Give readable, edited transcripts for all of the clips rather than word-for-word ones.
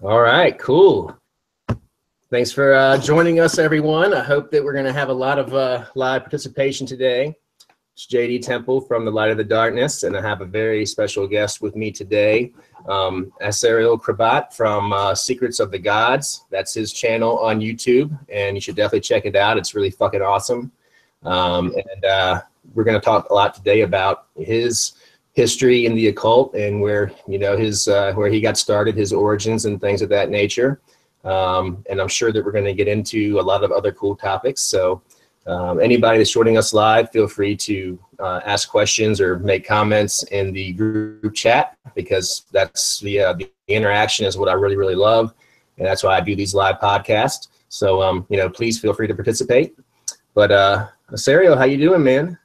All right, cool. Thanks for joining us, everyone. I hope that we're going to have a lot of live participation today. It's JD Temple from the Light of the Darkness, and I have a very special guest with me today, Aserial Krabat from Secrets of the Gods. That's his channel on YouTube, and you should definitely check it out. It's really fucking awesome. We're going to talk a lot today about his history in the occult and where, you know, his where he got started, his origins and things of that nature. And I'm sure that we're going to get into a lot of other cool topics. So anybody that's joining us live, feel free to ask questions or make comments in the group chat, because that's the interaction is what I really, really love. And that's why I do these live podcasts. So, you know, please feel free to participate. But Aserial, how you doing, man?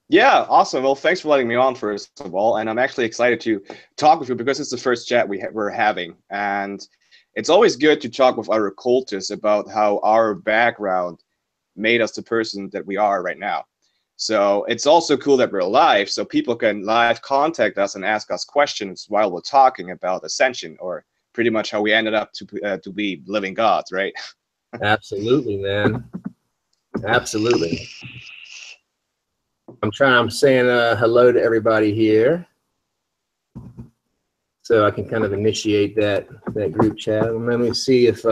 Yeah, awesome. Well, thanks for letting me on, first of all. And I'm actually excited to talk with you because it's the first chat we're having. And it's always good to talk with other occultists about how our background made us the person that we are right now. So it's also cool that we're live, so people can live contact us and ask us questions while we're talking about ascension, or pretty much how we ended up to be living gods, right? Absolutely, man. Absolutely. I'm saying hello to everybody here, so I can kind of initiate that group chat. And let me see if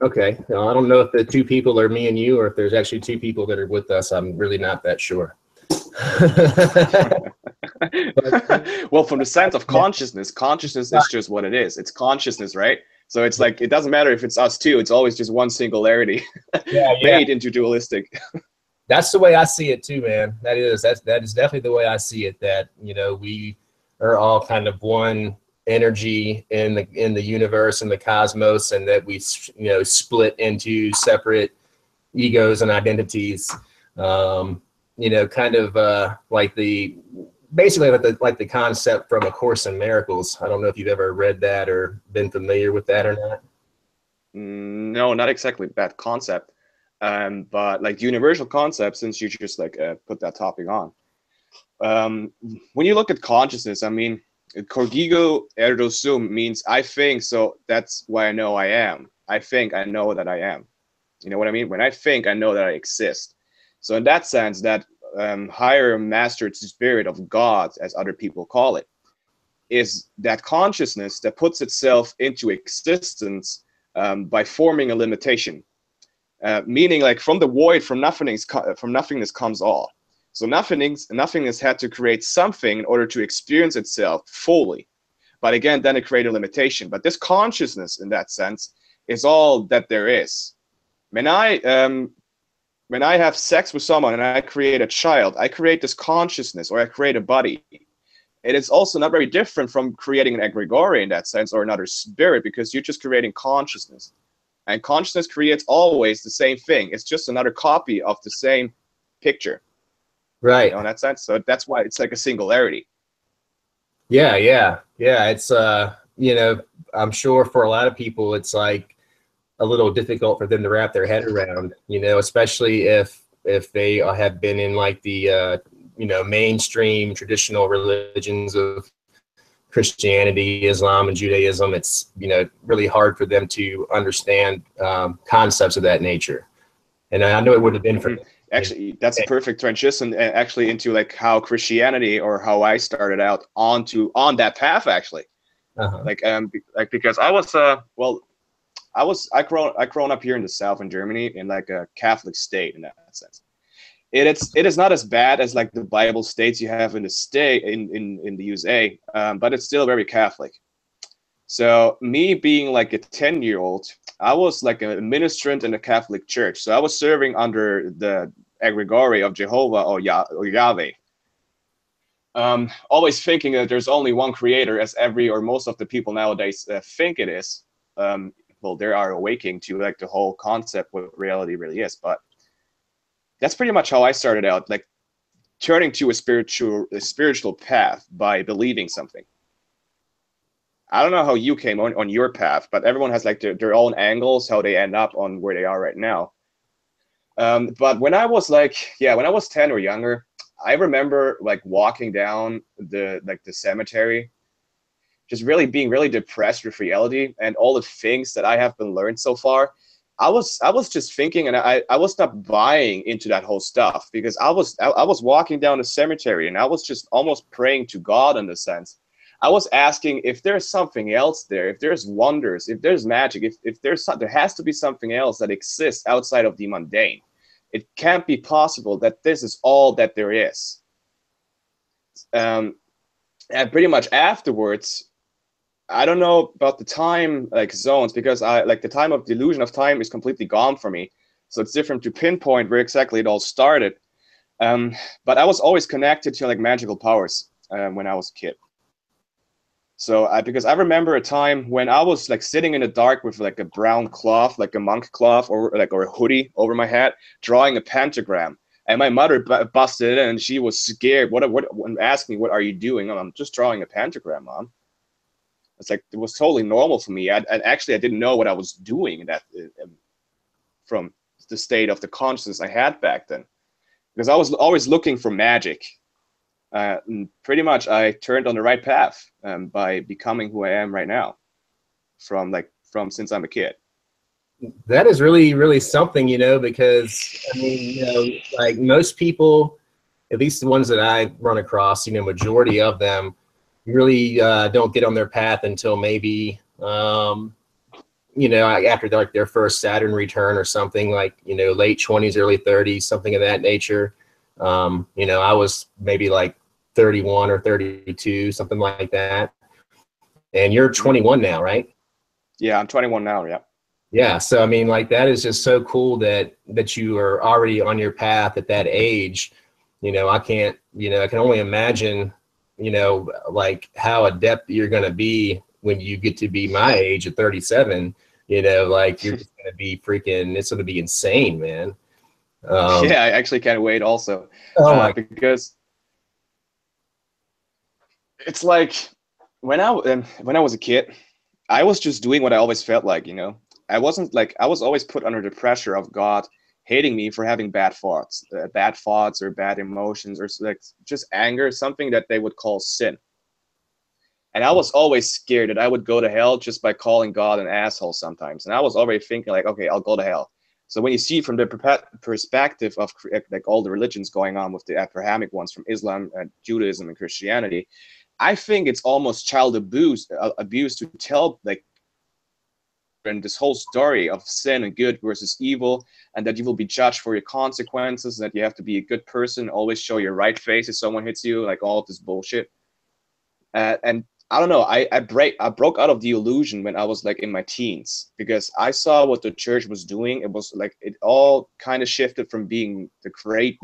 okay. Now, I don't know if the two people are me and you, or if there's actually two people that are with us. I'm really not that sure. Well, from the sense of consciousness is just what it is. It's consciousnness, right? So it's like, it doesn't matter if it's us two. It's always just one singularity made into dualistic. That's the way I see it too, man. That is definitely the way I see it. That, you know, we are all kind of one energy in the universe and the cosmos, and that we, you know, split into separate egos and identities. You know, kind of like basically like the concept from A Course in Miracles. I don't know if you've ever read that or been familiar with that or not. No, not exactly that concept. But like universal concept, since you just like put that topic on. When you look at consciousness, I mean, cogito ergo sum means I think, so that's why I know I am. I think I know that I am. You know what I mean? When I think, I know that I exist. So in that sense, that higher mastered spirit of God, as other people call it, is that consciousness that puts itself into existence by forming a limitation. Meaning, like, from the void, from nothingness comes all. So nothingness had to create something in order to experience itself fully. But again, then it created a limitation. But this consciousness, in that sense, is all that there is. When I have sex with someone and I create a child, I create this consciousness, or I create a body. It is also not very different from creating an egregore in that sense, or another spirit, because you're just creating consciousness. And consciousness creates always the same thing. It's just another copy of the same picture. Right. You know, in that sense. So that's why it's like a singularity. Yeah. It's you know, I'm sure for a lot of people it's like a little difficult for them to wrap their head around, you know, especially if they have been in like the you know, mainstream traditional religions of Christianity, Islam, and Judaism. It's, you know, really hard for them to understand concepts of that nature. And I know it would have been for actually, that's a perfect transition actually into like how Christianity, or how I started out on that path actually. Like because I was I grown up here in the south in Germany, in like a Catholic state in that sense. It is not as bad as like the Bible states you have in the state in the USA, but it's still very Catholic. So me being like a 10-year-old, I was like a ministrant in the Catholic Church. So I was serving under the egregore of Jehovah, or Yahweh. Always thinking that there's only one creator, as most of the people nowadays think it is. Well, they are awakening to like the whole concept, what reality really is. But that's pretty much how I started out, like turning to a spiritual path by believing something. I don't know how you came on your path, but everyone has like their own angles, how they end up on where they are right now. But when I was like, when I was 10 or younger, I remember like walking down the cemetery, just really being really depressed with reality and all the things that I have been learned so far. I was just thinking, and I was not buying into that whole stuff, because I was walking down the cemetery and I was just almost praying to God in a sense. I was asking if there's something else there, if there's wonders, if there's magic, if there has to be something else that exists outside of the mundane. It can't be possible that this is all that there is. And pretty much afterwards, I don't know about the time like zones, because I like the time of the illusion of time is completely gone for me. So it's different to pinpoint where exactly it all started. But I was always connected to like magical powers when I was a kid. So because I remember a time when I was like sitting in the dark with like a brown cloth, like a monk cloth, or a hoodie over my head, drawing a pentagram. And my mother busted in and she was scared. What asked me, "What are you doing?" I'm just drawing a pentagram, Mom. It's like, it was totally normal for me. I didn't know what I was doing from the state of the consciousness I had back then, because I was always looking for magic. And pretty much I turned on the right path by becoming who I am right now, from since I'm a kid. That is really, really something, you know, because I mean, you know, like most people, at least the ones that I run across, you know, majority of them really don't get on their path until maybe, you know, after like their first Saturn return or something, like, you know, late 20s, early 30s, something of that nature. You know, I was maybe like 31 or 32, something like that. And you're 21 now, right? Yeah, I'm 21 now. Yeah. Yeah. So, I mean, like, that is just so cool that you are already on your path at that age. You know, I can only imagine, you know, like how adept you're going to be when you get to be my age at 37. You know, like, you're just going to be freaking, it's going to be insane, man. Yeah, I actually can't wait also. Because it's like when I was a kid, I was just doing what I always felt like, you know. I was always put under the pressure of God hating me for having bad thoughts or bad emotions, or like just anger, something that they would call sin. And I was always scared that I would go to hell just by calling God an asshole sometimes. And I was already thinking like, okay, I'll go to hell. So when you see from the perspective of like all the religions going on, with the Abrahamic ones from Islam, Judaism, and Christianity, I think it's almost child abuse to tell like and this whole story of sin and good versus evil, and that you will be judged for your consequences, that you have to be a good person, always show your right face if someone hits you, like all of this bullshit. And I don't know, I broke out of the illusion when I was like in my teens, because I saw what the church was doing. It was like, it all kind of shifted from being the great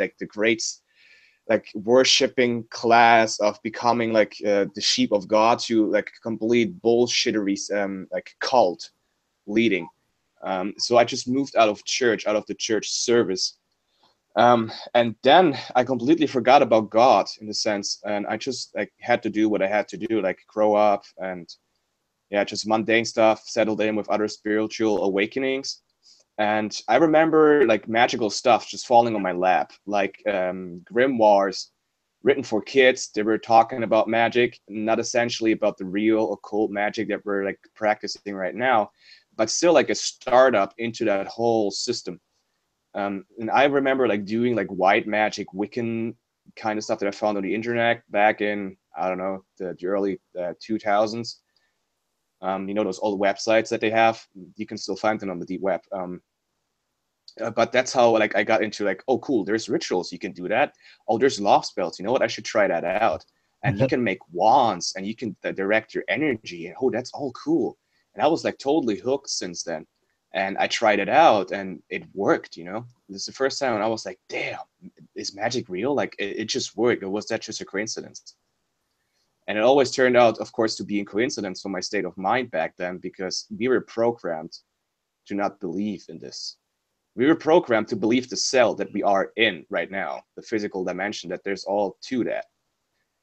like worshipping class of becoming like the sheep of God, to like complete bullshittery like cult leading. So I just moved out of the church service. And then I completely forgot about God in a sense, and I just like had to do what I had to do, like grow up and yeah, just mundane stuff, settled in with other spiritual awakenings. And I remember like magical stuff just falling on my lap, like grimoires written for kids. They were talking about magic, not essentially about the real occult magic that we're like practicing right now, but still like a startup into that whole system. And I remember like doing like white magic, Wiccan kind of stuff that I found on the internet back in, I don't know, the early 2000s. You know, those old websites that they have, you can still find them on the deep web. But that's how like I got into like, oh cool, there's rituals, you can do that. Oh, there's love spells, you know what, I should try that out. And you can make wands and you can direct your energy, and oh, that's all cool. And I was like totally hooked since then. And I tried it out and it worked, you know. This is the first time and I was like, damn, is magic real? Like it just worked, or was that just a coincidence? And it always turned out, of course, to be a coincidence for my state of mind back then, because we were programmed to not believe in this. We were programmed to believe the cell that we are in right now, the physical dimension, that there's all to that.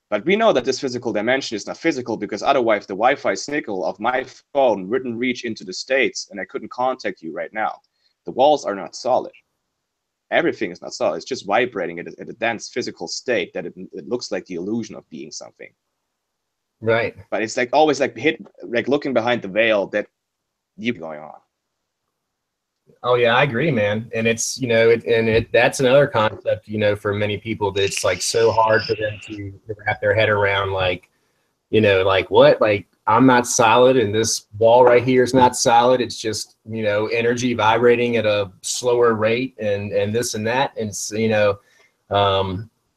But we know that this physical dimension is not physical, because otherwise the Wi-Fi signal of my phone wouldn't reach into the States and I couldn't contact you right now. The walls are not solid. Everything is not solid. It's just vibrating at a dense physical state that it looks like the illusion of being something. Right. But it's like always like looking behind the veil that you going on. Oh yeah, I agree, man. And it's, you know, that's another concept, you know, for many people that it's like so hard for them to wrap their head around, like, you know, like what, like I'm not solid and this wall right here is not solid. It's just, you know, energy vibrating at a slower rate and this and that. And it's, you know,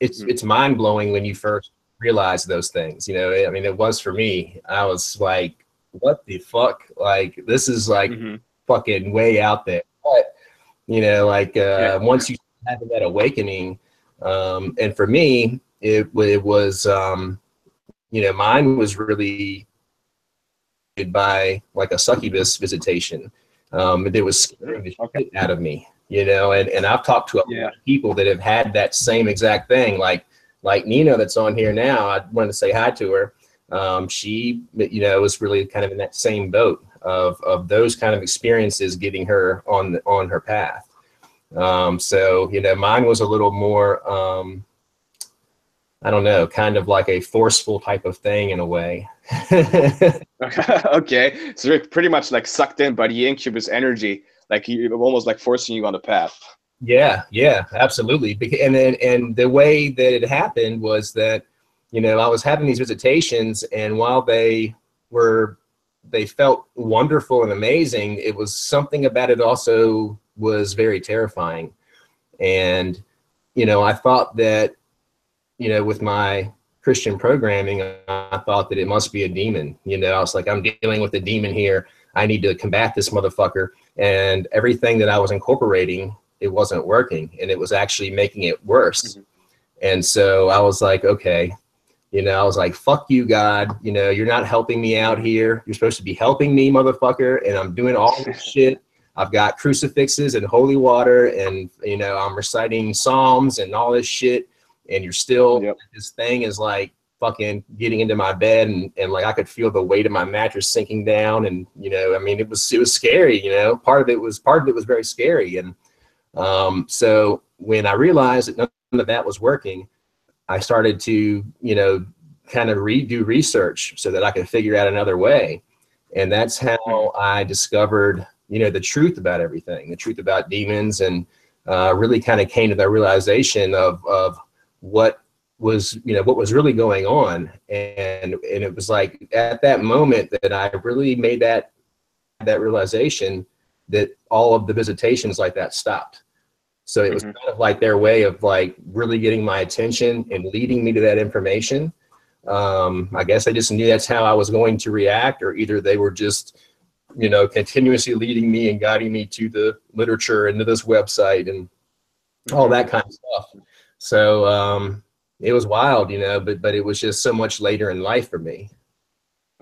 it's mind blowing when you first realize those things, you know. I mean, it was for me. I was like, what the fuck? Like, this is like fucking way out there. But, you know, like once you have that awakening, and for me, it was, you know, mine was really by like a succubus visitation. It was scaring the shit out of me, you know, and I've talked to a lot of people that have had that same exact thing. Like Nina that's on here now, I wanted to say hi to her. She, you know, was really kind of in that same boat of those kind of experiences getting her on her path. So, you know, mine was a little more, I don't know, kind of like a forceful type of thing in a way. Okay, so you're pretty much like sucked in by the incubus energy, like you almost like forcing you on the path. Yeah, absolutely. And the way that it happened was that, you know, I was having these visitations, and while they felt wonderful and amazing, it was something about it also was very terrifying. And, you know, I thought that, you know, with my Christian programming, I thought that it must be a demon. You know, I was like, I'm dealing with a demon here. I need to combat this motherfucker. And everything that I was incorporating, it wasn't working, and it was actually making it worse. And so I was like, okay, you know, I was like, fuck you, God. You know, you're not helping me out here. You're supposed to be helping me, motherfucker. And I'm doing all this shit. I've got crucifixes and holy water, and, you know, I'm reciting Psalms and all this shit. And you're still, this thing is like fucking getting into my bed, and like I could feel the weight of my mattress sinking down. And, you know, I mean, it was scary, you know, part of it was very scary. And so when I realized that none of that was working, I started to, you know, kind of do research so that I could figure out another way. And that's how I discovered, you know, the truth about everything, the truth about demons, and really kind of came to that realization of what was, you know, what was really going on. And it was like at that moment that I really made that realization that all of the visitations like that stopped. So it was kind of like their way of like really getting my attention and leading me to that information. I guess I just knew that's how I was going to react, or either they were just, you know, continuously leading me and guiding me to the literature and to this website and all that kind of stuff. So it was wild, you know, but it was just so much later in life for me.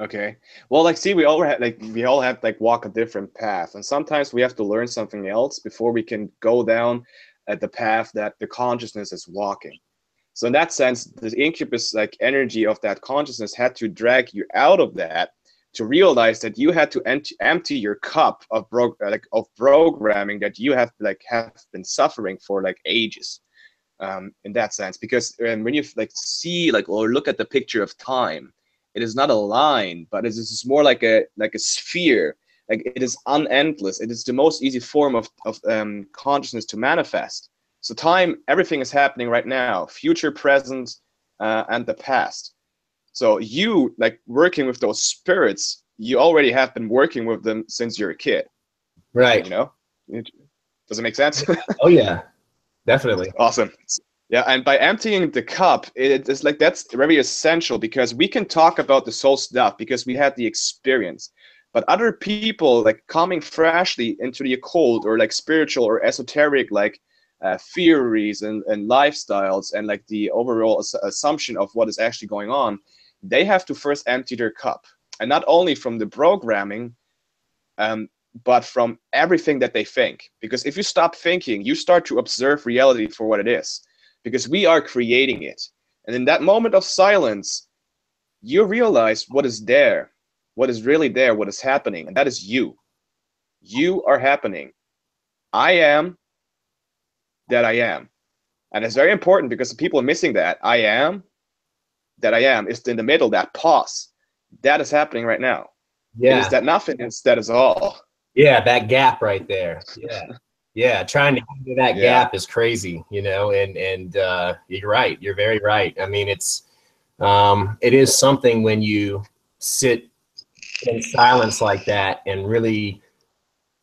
Okay. Well, like, see, we all have like walk a different path, and sometimes we have to learn something else before we can go down at the path that the consciousness is walking. So in that sense, the incubus like energy of that consciousness had to drag you out of that to realize that you had to empty your cup of programming that you have been suffering for like ages. In that sense, because when you like see like or look at the picture of time, it is not a line, but it is more like a sphere. Like it is unendless. It is the most easy form of consciousness to manifest. So time, everything is happening right now, future, present, and the past. So you like working with those spirits, you already have been working with them since you're a kid. Right. You know? Does it make sense? Oh yeah, definitely. Awesome. Yeah, and by emptying the cup, it's like that's very essential, because we can talk about the soul stuff because we had the experience. But other people like coming freshly into the occult or like spiritual or esoteric like theories and lifestyles and like the overall assumption of what is actually going on, they have to first empty their cup. And not only from the programming, but from everything that they think. Because if you stop thinking, you start to observe reality for what it is. Because we are creating it. And in that moment of silence, you realize what is there, what is really there, what is happening. And that is you. You are happening. I am that I am. And it's very important because people are missing that. I am that I am is in the middle, that pause. That is happening right now. It is Yeah. that nothingness that is all. Yeah, that gap right there. Yeah. Yeah, trying to get into that Yeah. gap is crazy, you know, and you're right. You're very right. I mean, it is something when you sit in silence like that and really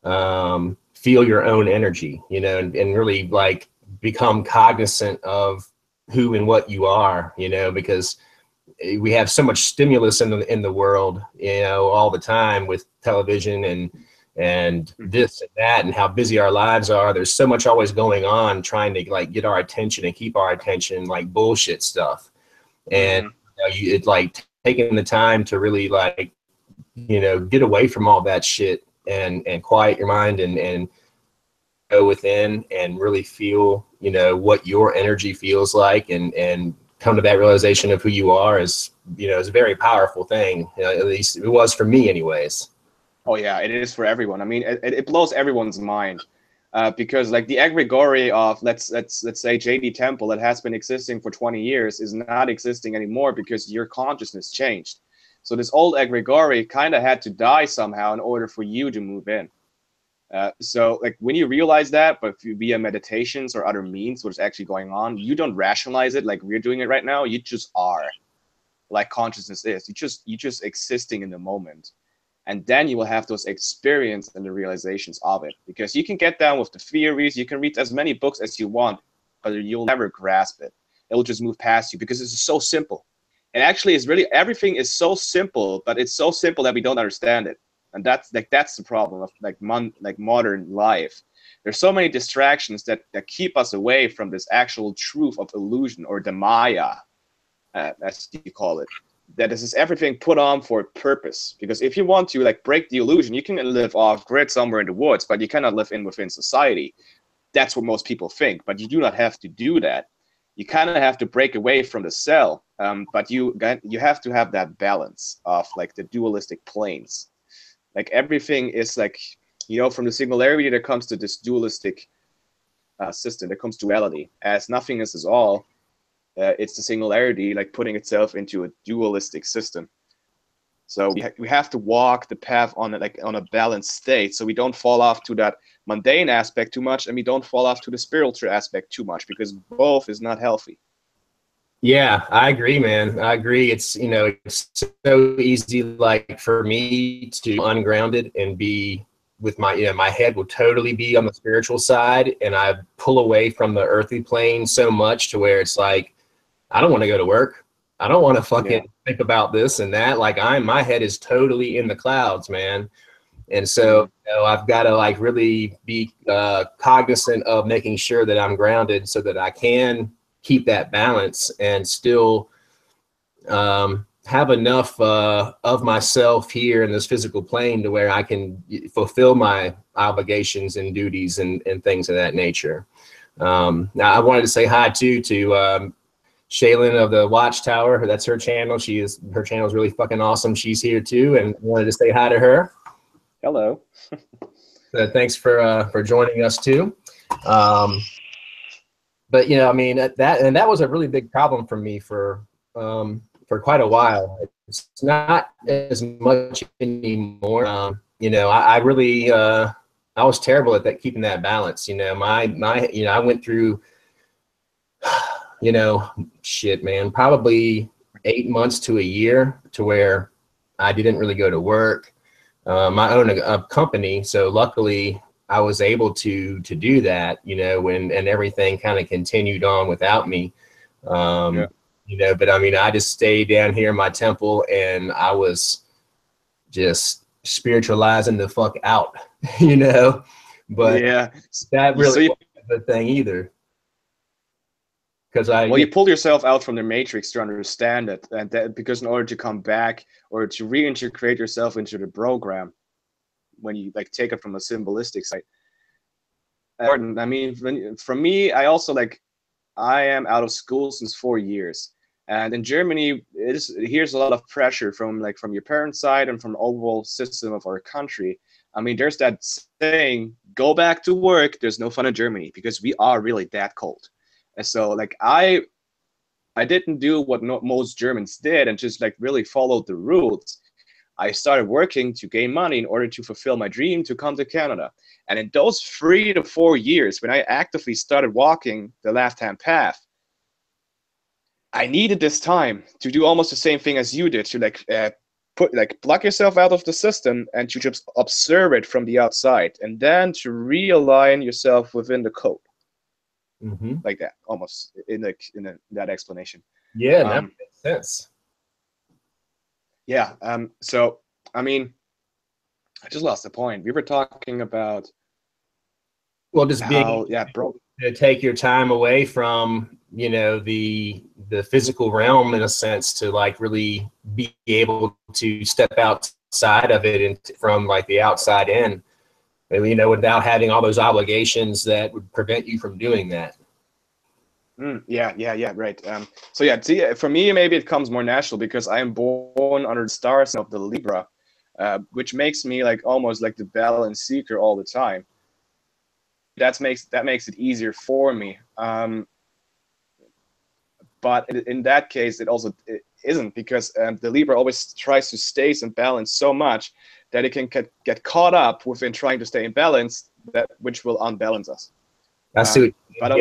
feel your own energy, you know, and really like become cognizant of who and what you are, you know, because we have so much stimulus in the world, you know, all the time with television and this and that and how busy our lives are. There's so much always going on trying to like get our attention and keep our attention, like bullshit stuff. And it's like taking the time to really like, you know, get away from all that shit and quiet your mind and go within and really feel, you know, what your energy feels like and come to that realization of who you are is, you know, is a very powerful thing. You know, at least it was for me anyways. Oh yeah, it is for everyone. I mean, it blows everyone's mind, because like the egregore of let's say JD Temple that has been existing for 20 years is not existing anymore because your consciousness changed. So this old egregore kind of had to die somehow in order for you to move in. So like when you realize that, but via meditations or other means, what's actually going on, you don't rationalize it like we're doing it right now. You just are, like consciousness is. You just existing in the moment. And then you will have those experiences and the realizations of it. Because you can get down with the theories, you can read as many books as you want, but you'll never grasp it. It will just move past you because it's so simple. And actually, it's really, everything is so simple, but it's so simple that we don't understand it. And that's the problem of like modern life. There's so many distractions that keep us away from this actual truth of illusion, or the Maya, as you call it. That this is everything put on for purpose. Because if you want to like break the illusion, you can live off grid somewhere in the woods, but you cannot live within society. That's what most people think, but you do not have to do that. You kind of have to break away from the cell, but you have to have that balance of like the dualistic planes. Like everything is like, you know, from the singularity that comes to this dualistic system, that comes duality. As nothingness is all, it's the singularity like putting itself into a dualistic system. So we have to walk the path on a balanced state, so we don't fall off to that mundane aspect too much, and we don't fall off to the spiritual aspect too much, because both is not healthy. Yeah, I agree, man. I agree. It's, you know, it's so easy, like for me to ungrounded and be with my, you know, my head will totally be on the spiritual side, and I pull away from the earthly plane so much to where it's like, I don't want to go to work. I don't want to fucking think about this and that. Like my head is totally in the clouds, man. And so, you know, I've got to like really be cognizant of making sure that I'm grounded so that I can keep that balance and still have enough of myself here in this physical plane to where I can fulfill my obligations and duties and things of that nature. Now, I wanted to say hi too to Shaylin of the Watchtower. That's her channel. Her channel is really fucking awesome. She's here too, and wanted to say hi to her. Hello. Thanks for joining us too. But you know, I mean, that was a really big problem for me for quite a while. It's not as much anymore. You know, I really I was terrible at that, keeping that balance. You know, you know, I went through, you know, shit, man, probably 8 months to a year to where I didn't really go to work. I own a company, so luckily I was able to do that, you know, and everything kind of continued on without me. You know, but I mean, I just stayed down here in my temple and I was just spiritualizing the fuck out, you know, but that really wasn't the thing either. Because you pulled yourself out from the matrix to understand it, and that because in order to come back or to reintegrate yourself into the program, when you like take it from a symbolistic side. I mean, for me, I also like, I am out of school since 4 years, and in Germany, here's a lot of pressure from your parents' side and from the overall system of our country. I mean, there's that saying, "Go back to work." There's no fun in Germany because we are really that cold. And so, like, I I didn't do what most Germans did and just like really followed the rules. I started working to gain money in order to fulfill my dream to come to Canada. And in those 3 to 4 years, when I actively started walking the left-hand path, I needed this time to do almost the same thing as you did, to plug yourself out of the system and to just observe it from the outside, and then to realign yourself within the code. Mm-hmm. Like that, almost in that explanation. Yeah, that makes sense. Yeah. So I mean, I just lost the point. We were talking about just being to take your time away from, you know, the physical realm in a sense, to like really be able to step outside of it and from like the outside in, you know, without having all those obligations that would prevent you from doing that. Yeah, right. So yeah, see, for me, maybe it comes more natural because I am born under the stars of the Libra, which makes me like almost like the balance seeker all the time. That makes it easier for me. But in that case, it isn't, because the Libra always tries to stay in balance so much that it can get caught up within trying to stay in balance, which will unbalance us. I see. But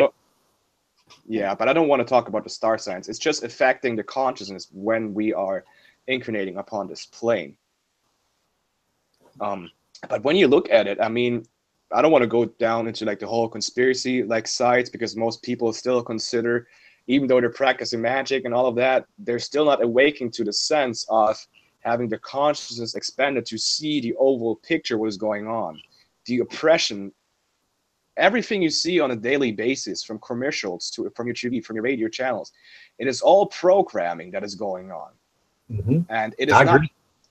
I don't want to talk about the star signs. It's just affecting the consciousness when we are incarnating upon this plane. But when you look at it, I mean, I don't want to go down into like the whole conspiracy like sides, because most people still consider, even though they're practicing magic and all of that, they're still not awaking to the sense of having the consciousness expanded to see the overall picture, what is going on, the oppression. Everything you see on a daily basis, from commercials from your TV, from your radio channels, it is all programming that is going on. Mm-hmm. And it is not.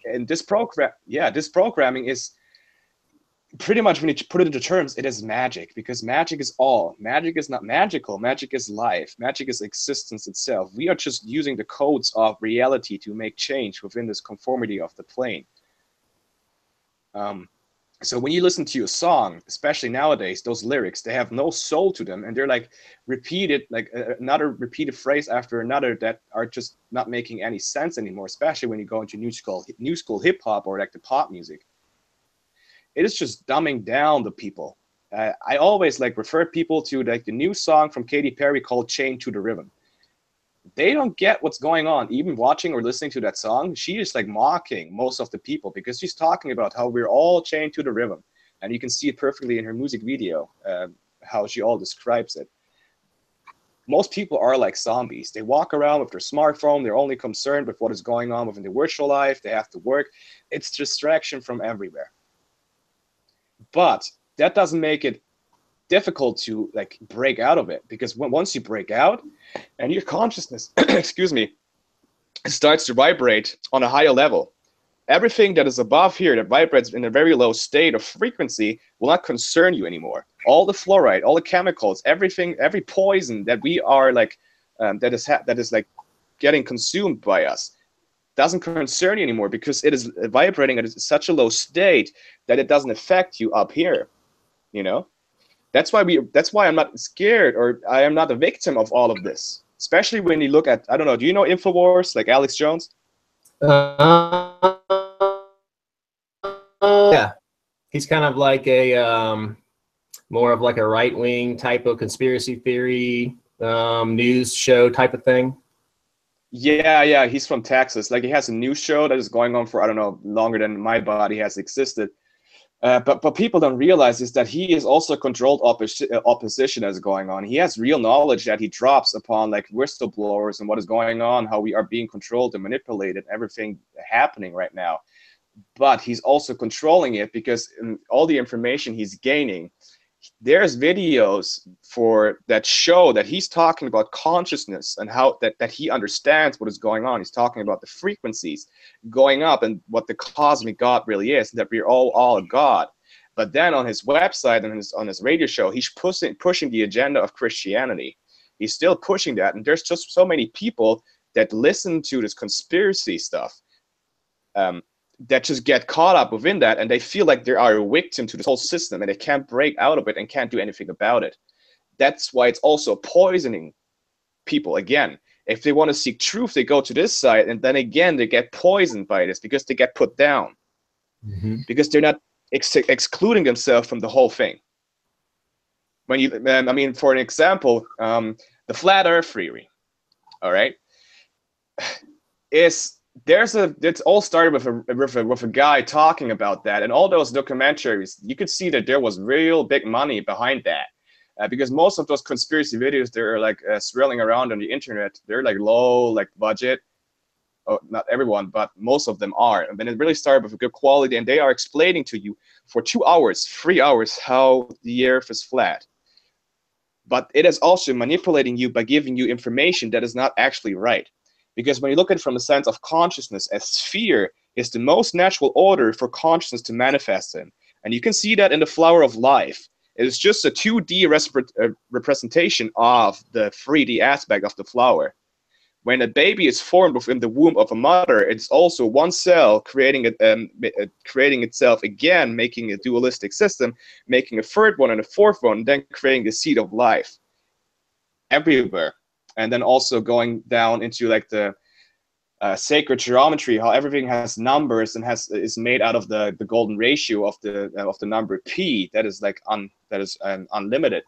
And this programming is pretty much, when you put it into terms, it is magic, because magic is all. Magic is not magical. Magic is life. Magic is existence itself. We are just using the codes of reality to make change within this conformity of the plane. So when you listen to a song, especially nowadays, those lyrics, they have no soul to them, and they're like repeated, like another repeated phrase after another, that are just not making any sense anymore, especially when you go into new school hip hop or like the pop music. It is just dumbing down the people. I always like refer people to like the new song from Katy Perry called "Chained to the Rhythm." They don't get what's going on. Even watching or listening to that song, she is like mocking most of the people, because she's talking about how we're all chained to the rhythm. And you can see it perfectly in her music video, how she all describes it. Most people are like zombies. They walk around with their smartphone. They're only concerned with what is going on within the virtual life. They have to work. It's distraction from everywhere. But that doesn't make it difficult to like break out of it, because once you break out and your consciousness excuse me, starts to vibrate on a higher level, everything that is above here that vibrates in a very low state of frequency will not concern you anymore. All the fluoride, all the chemicals, everything, every poison that we are like that is like getting consumed by us doesn't concern you anymore, because it is vibrating at such a low state that it doesn't affect you up here, you know. That's why I'm not scared, or I am not a victim of all of this. Especially when you look at, I don't know, do you know InfoWars, like Alex Jones? Yeah, he's kind of like a more of like a right-wing type of conspiracy theory news show type of thing. Yeah, he's from Texas. Like, he has a news show that is going on for, I don't know, longer than my body has existed. But people don't realize is that he is also controlled opposition that's going on. He has real knowledge that he drops upon like whistleblowers and what is going on, how we are being controlled and manipulated, everything happening right now. But he's also controlling it, because in all the information he's gaining, there's videos for that show that he's talking about consciousness and how that he understands what is going on. He's talking about the frequencies going up and what the cosmic God really is, that we're all a God. But then on his website and on his radio show, he's pushing the agenda of Christianity. He's still pushing that, and there's just so many people that listen to this conspiracy stuff that just get caught up within that, and they feel like they are a victim to this whole system, and they can't break out of it and can't do anything about it. That's why it's also poisoning people again, If they want to seek truth, they go to this side, and then again they get poisoned by this because they get put down, because they're not excluding themselves from the whole thing. When you, I mean, for an example, the flat Earth theory, all right, it's all started with a guy talking about that, and all those documentaries, you could see that there was real big money behind that, because most of those conspiracy videos that are like swirling around on the internet, they're like low, like budget. Oh, not everyone, but most of them are. And then it really started with a good quality, and they are explaining to you for 2 hours, 3 hours, how the Earth is flat. But it is also manipulating you by giving you information that is not actually right. Because when you look at it from a sense of consciousness, a sphere is the most natural order for consciousness to manifest in. And you can see that in the flower of life. It is just a 2D representation of the 3D aspect of the flower. When a baby is formed within the womb of a mother, it's also one cell creating itself again, making a dualistic system, making a third one and a fourth one, and then creating the seed of life everywhere. And then also going down into like the sacred geometry, how everything has numbers and is made out of the golden ratio of the number p, that is like unlimited.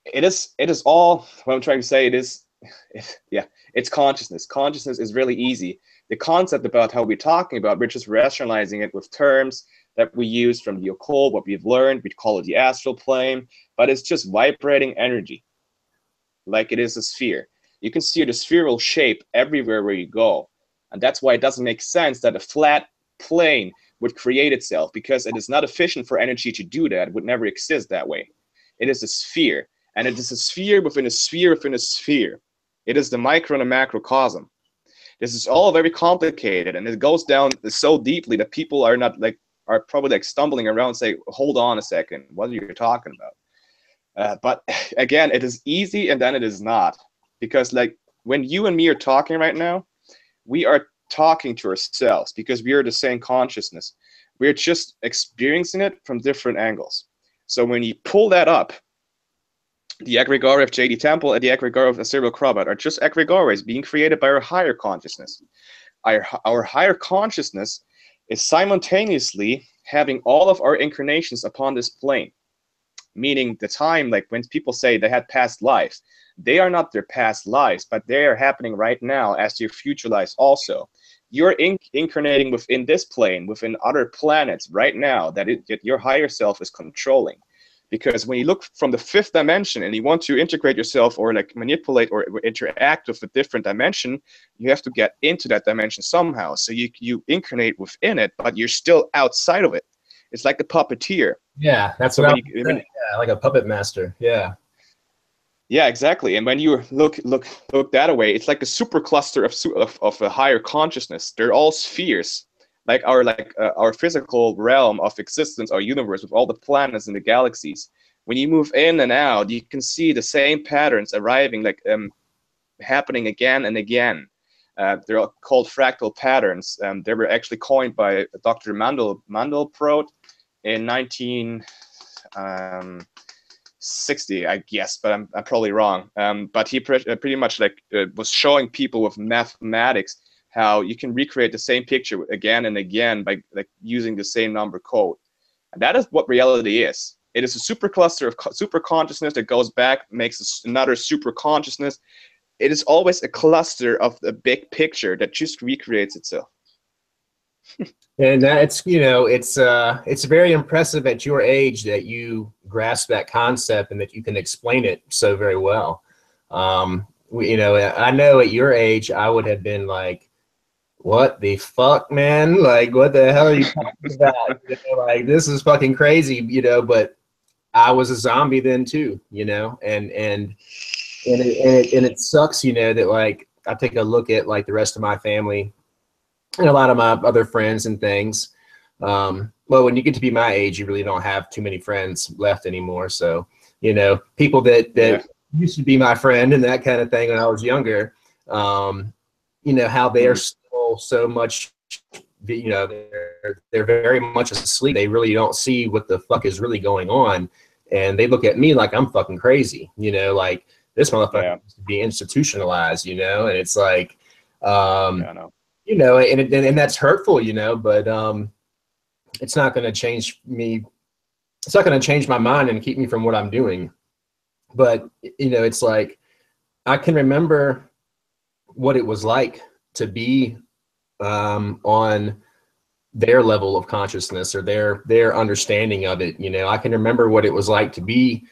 It is all what I'm trying to say. It's consciousness. Consciousness is really easy. The concept about how we're talking about, we're just rationalizing it with terms that we use from the occult, what we've learned. We call it the astral plane, but it's just vibrating energy, like it is a sphere. You can see the spheral shape everywhere where you go, and that's why it doesn't make sense that a flat plane would create itself, because it is not efficient for energy to do that. It would never exist that way. It is a sphere, and it is a sphere within a sphere within a sphere. It is the micro and the macrocosm. This is all very complicated, and it goes down so deeply that people are probably like stumbling around and say, hold on a second, what are you talking about? But again, it is easy, and then it is not. Because like when you and me are talking right now, we are talking to ourselves because we are the same consciousness. We're just experiencing it from different angles. So when you pull that up, the egregore of J.D. Temple and the egregore of Aserial Krabat are just egregores being created by our higher consciousness. Our higher consciousness is simultaneously having all of our incarnations upon this plane. Meaning the time, like when people say they had past lives, they are not their past lives, but they are happening right now as your future lives also. You're incarnating within this plane, within other planets right now that your higher self is controlling. Because when you look from the fifth dimension and you want to integrate yourself or like manipulate or interact with a different dimension, you have to get into that dimension somehow. So you incarnate within it, but you're still outside of it. It's like a puppeteer. Yeah, that's what yeah, like a puppet master. Yeah. Yeah, exactly. And when you look that way, it's like a supercluster of a higher consciousness. They're all spheres. Like our physical realm of existence, our universe with all the planets and the galaxies. When you move in and out, you can see the same patterns arriving, like happening again and again. They're called fractal patterns. They were actually coined by Dr. Mandelbrot in 1960, I guess, but I'm probably wrong. But he pretty much like was showing people with mathematics how you can recreate the same picture again and again by like using the same number code. And that is what reality is. It is a supercluster of super consciousness that goes back, makes another super consciousness. It is always a cluster of a big picture that just recreates itself. And that's, you know, it's very impressive at your age that you grasp that concept and that you can explain it so very well. You know, I know at your age I would have been like, what the fuck, man? Like, what the hell are you talking about? You know, like, this is fucking crazy, you know, but I was a zombie then too, you know, and it sucks, you know, that like I take a look at like the rest of my family and a lot of my other friends and things. Well, when you get to be my age, you really don't have too many friends left anymore. So, you know, people that used to be my friend and that kind of thing when I was younger, you know, how they are still so much, you know, they're very much asleep. They really don't see what the fuck is really going on. And they look at me like I'm fucking crazy, you know, like This motherfucker Yeah. needs to be institutionalized, you know? And it's like, Yeah, I know. you know, and that's hurtful, you know, but it's not going to change me. It's not going to change my mind and keep me from what I'm doing. But, you know, it's like, I can remember what it was like to be on their level of consciousness or their understanding of it. You know, I can remember what it was like to be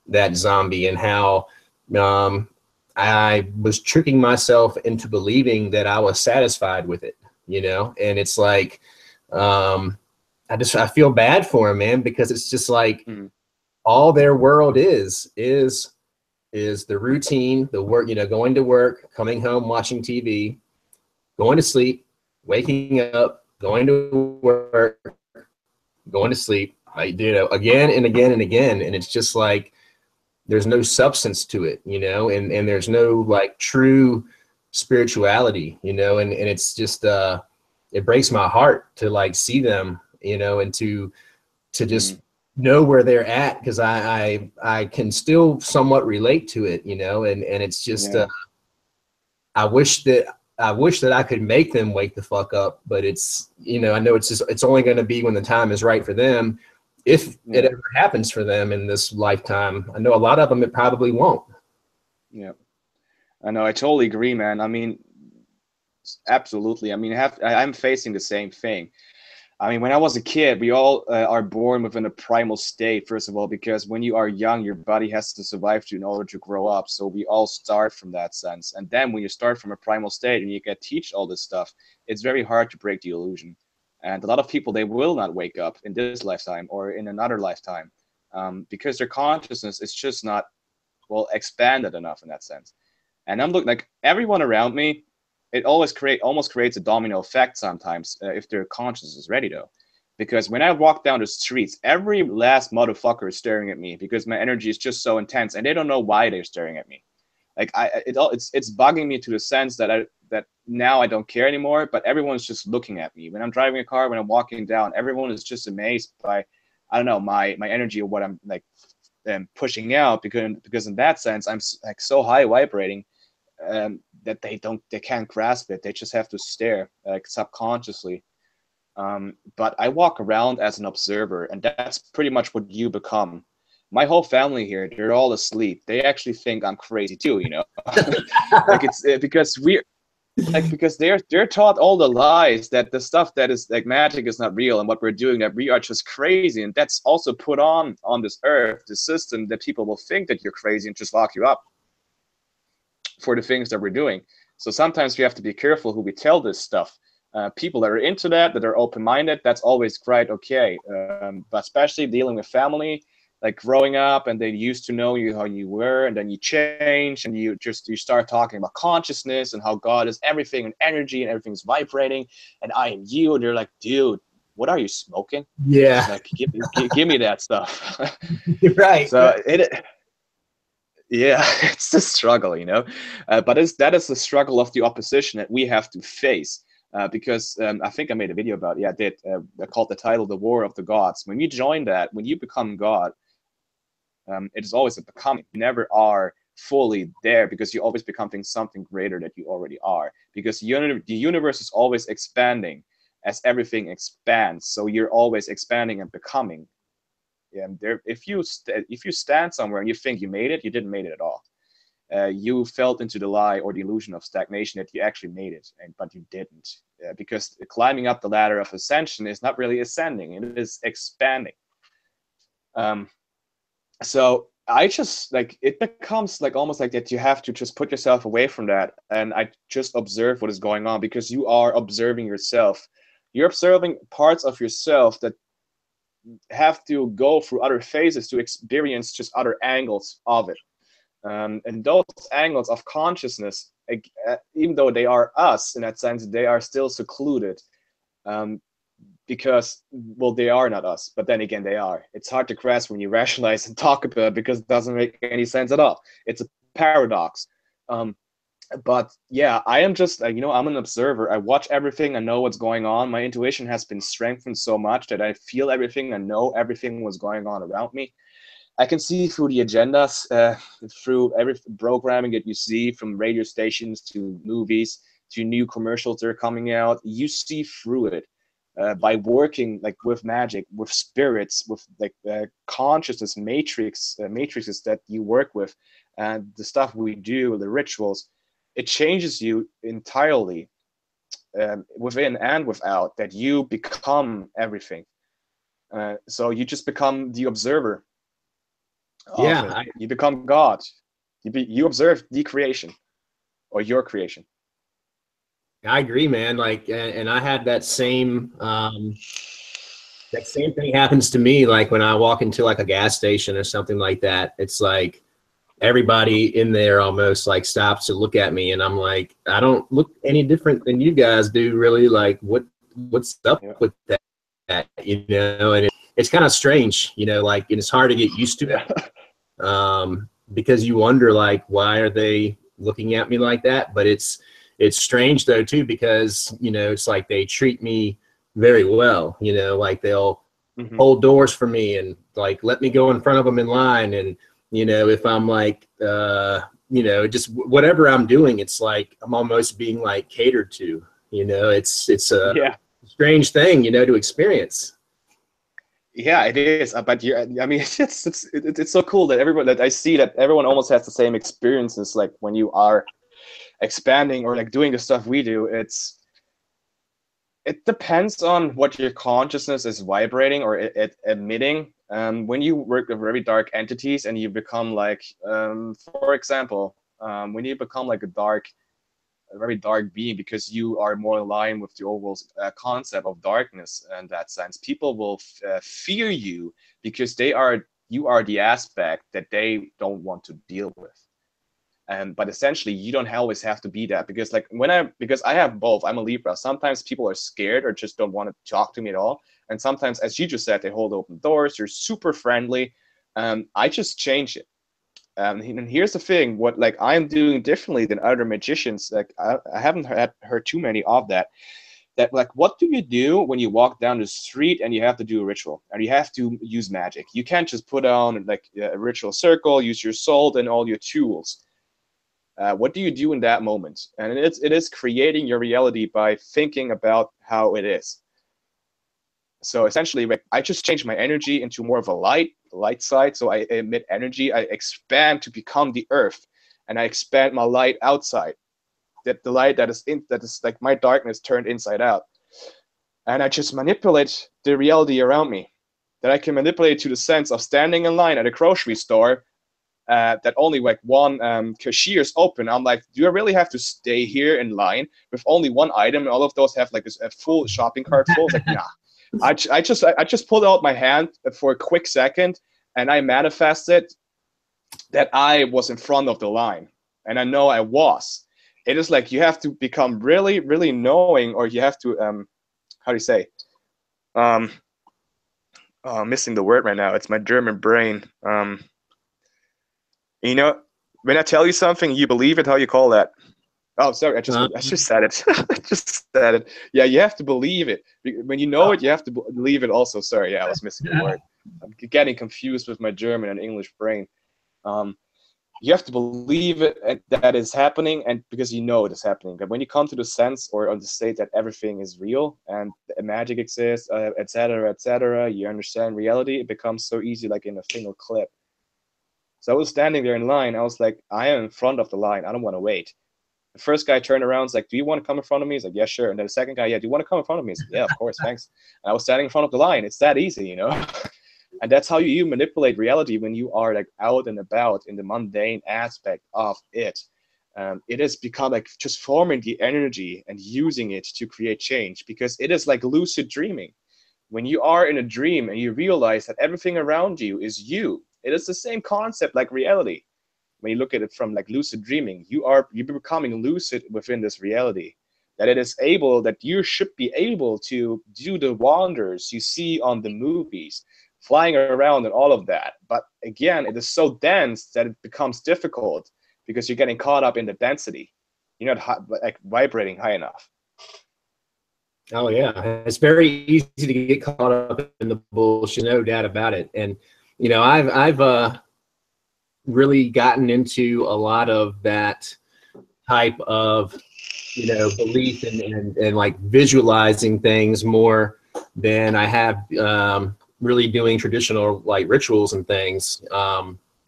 that zombie and how I was tricking myself into believing that I was satisfied with it, you know? And it's like, I feel bad for him, man, because it's just like all their world is the routine, the work, you know, going to work, coming home, watching TV, going to sleep, waking up, going to work, going to sleep, you know, again and again and again. And it's just like, there's no substance to it, you know, and there's no like true spirituality, you know, and it's just, it breaks my heart to like see them, you know, and to just know where they're at. Cause I can still somewhat relate to it, you know, and it's just, I wish that I could make them wake the fuck up, but it's, you know, I know it's only going to be when the time is right for them. If it ever happens for them in this lifetime. I know a lot of them, it probably won't. Yeah, I know. I totally agree, man. I mean, absolutely. I mean, I'm facing the same thing. I mean, when I was a kid, we all are born within a primal state, first of all, because when you are young, your body has to survive in order to grow up. So we all start from that sense. And then when you start from a primal state and you get teach all this stuff, it's very hard to break the illusion. And a lot of people, they will not wake up in this lifetime or in another lifetime because their consciousness is just not, well, expanded enough in that sense. And I'm looking like everyone around me, it almost creates a domino effect sometimes if their consciousness is ready though. Because when I walk down the streets, every last motherfucker is staring at me because my energy is just so intense and they don't know why they're staring at me. Like it's bugging me to the sense that now I don't care anymore, but everyone's just looking at me. When I'm driving a car, when I'm walking down, everyone is just amazed by, I don't know, my energy or what I'm like pushing out because in that sense, I'm like so high vibrating that they can't grasp it. They just have to stare like subconsciously. But I walk around as an observer, and that's pretty much what you become. My whole family here, they're all asleep. They actually think I'm crazy too, you know. Like it's because they're taught all the lies that the stuff that is like magic is not real, and what we're doing, that we are just crazy, and that's also put on this earth, the system, that people will think that you're crazy and just lock you up for the things that we're doing. So sometimes we have to be careful who we tell this stuff. People that are into that are open-minded, that's always quite okay. But especially dealing with family, like growing up and they used to know you how you were, and then you change and you start talking about consciousness and how God is everything and energy and everything's vibrating and I am you, and they're like, dude, what are you smoking? Yeah. Like give me that stuff. You're right. So yeah, it's a struggle, you know, but that is the struggle of the opposition that we have to face. Because I think I made a video about it. Yeah, I did. I called the title "The War of the Gods." When you join that, when you become God, it is always a becoming. You never are fully there because you always become something greater that you already are. Because the universe is always expanding as everything expands. So you're always expanding and becoming. And if you stand somewhere and you think you made it, you didn't make it at all. You fell into the lie or the illusion of stagnation that you actually made it, but you didn't. Because climbing up the ladder of ascension is not really ascending, it is expanding. So I just like, it becomes like almost like that you have to just put yourself away from that, and I just observe what is going on, because you are observing yourself. You're observing parts of yourself that have to go through other phases to experience just other angles of it. And those angles of consciousness, even though they are us in that sense, they are still secluded because, well, they are not us, but then again, they are. It's hard to grasp when you rationalize and talk about it because it doesn't make any sense at all. It's a paradox. But yeah, I am just, I'm an observer. I watch everything. I know what's going on. My intuition has been strengthened so much that I feel everything. I know everything was going on around me. I can see through the agendas, through every programming that you see, from radio stations to movies to new commercials that are coming out. You see through it by working like with magic, with spirits, with like consciousness matrices that you work with, and the stuff we do, the rituals. It changes you entirely, within and without. That you become everything. So you just become the observer of it. Yeah, You become God. You observe the creation or your creation. I agree, man. Like, and I had that same thing happens to me. Like when I walk into like a gas station or something like that, it's like everybody in there almost like stops to look at me, and I'm like, I don't look any different than you guys do, really. Like, what's up with that? You know, and it's kind of strange, you know, like, and it's hard to get used to it, because you wonder like, why are they looking at me like that? But it's strange though too, because you know, it's like they treat me very well, you know, like they'll hold doors for me and like let me go in front of them in line. And you know, if I'm like you know, just whatever I'm doing, it's like I'm almost being like catered to, you know. It's a strange thing, you know, to experience. Yeah, it is. But I mean, it's so cool that everyone, that I see that everyone almost has the same experiences. Like when you are expanding or like doing the stuff we do, it depends on what your consciousness is vibrating or emitting. When you work with very dark entities and you become like, for example, when you become like a very dark being, because you are more aligned with the overall concept of darkness. In that sense, people will fear you because you are the aspect that they don't want to deal with. But essentially, you don't always have to be that, because like because I have both. I'm a Libra. Sometimes people are scared or just don't want to talk to me at all, and sometimes, as you just said, they hold open doors. They're super friendly. I just change it. And here's the thing: what like I'm doing differently than other magicians. Like I haven't heard too many of that. That like, what do you do when you walk down the street and you have to do a ritual and you have to use magic? You can't just put on like a ritual circle, use your salt and all your tools. What do you do in that moment? And it is creating your reality by thinking about how it is. So essentially, I just change my energy into more of a light side. So I emit energy. I expand to become the earth, and I expand my light outside. That the light that is like my darkness turned inside out, and I just manipulate the reality around me. That I can manipulate to the sense of standing in line at a grocery store. That only like one cashier's open. I'm like, do I really have to stay here in line with only one item, and all of those have like a full shopping cart full? It's like, nah. I just pulled out my hand for a quick second, and I manifested that I was in front of the line, and I know I was. It is like you have to become really, really knowing, or you have to how do you say? Oh, I'm missing the word right now. It's my German brain. You know, when I tell you something, you believe it. How you call that? Oh, sorry, I just said it. I just said it. Yeah, you have to believe it. When you know it, you have to believe it also. Sorry, yeah, I was missing a word. I'm getting confused with my German and English brain. You have to believe it that is happening, and because you know it is happening. But when you come to the sense or on the state that everything is real and magic exists, etc., you understand reality. It becomes so easy, like in a single clip. So I was standing there in line. I was like, I am in front of the line. I don't want to wait. The first guy turned around, was like, do you want to come in front of me? He's like, yeah, sure. And then the second guy, yeah, do you want to come in front of me? He's like, yeah, of course, thanks. And I was standing in front of the line. It's that easy, you know? And that's how you manipulate reality when you are like out and about in the mundane aspect of it. It has become like just forming the energy and using it to create change, because it is like lucid dreaming. When you are in a dream and you realize that everything around you is you, it is the same concept like reality. When you look at it from like lucid dreaming, you're becoming lucid within this reality. That it is able, that you should be able to do the wonders you see on the movies, flying around and all of that. But again, it is so dense that it becomes difficult because you're getting caught up in the density. You're not like vibrating high enough. Oh yeah, it's very easy to get caught up in the bullshit, no doubt about it. And you know, I've really gotten into a lot of that type of, you know, belief and like visualizing things more than I have really doing traditional like rituals and things.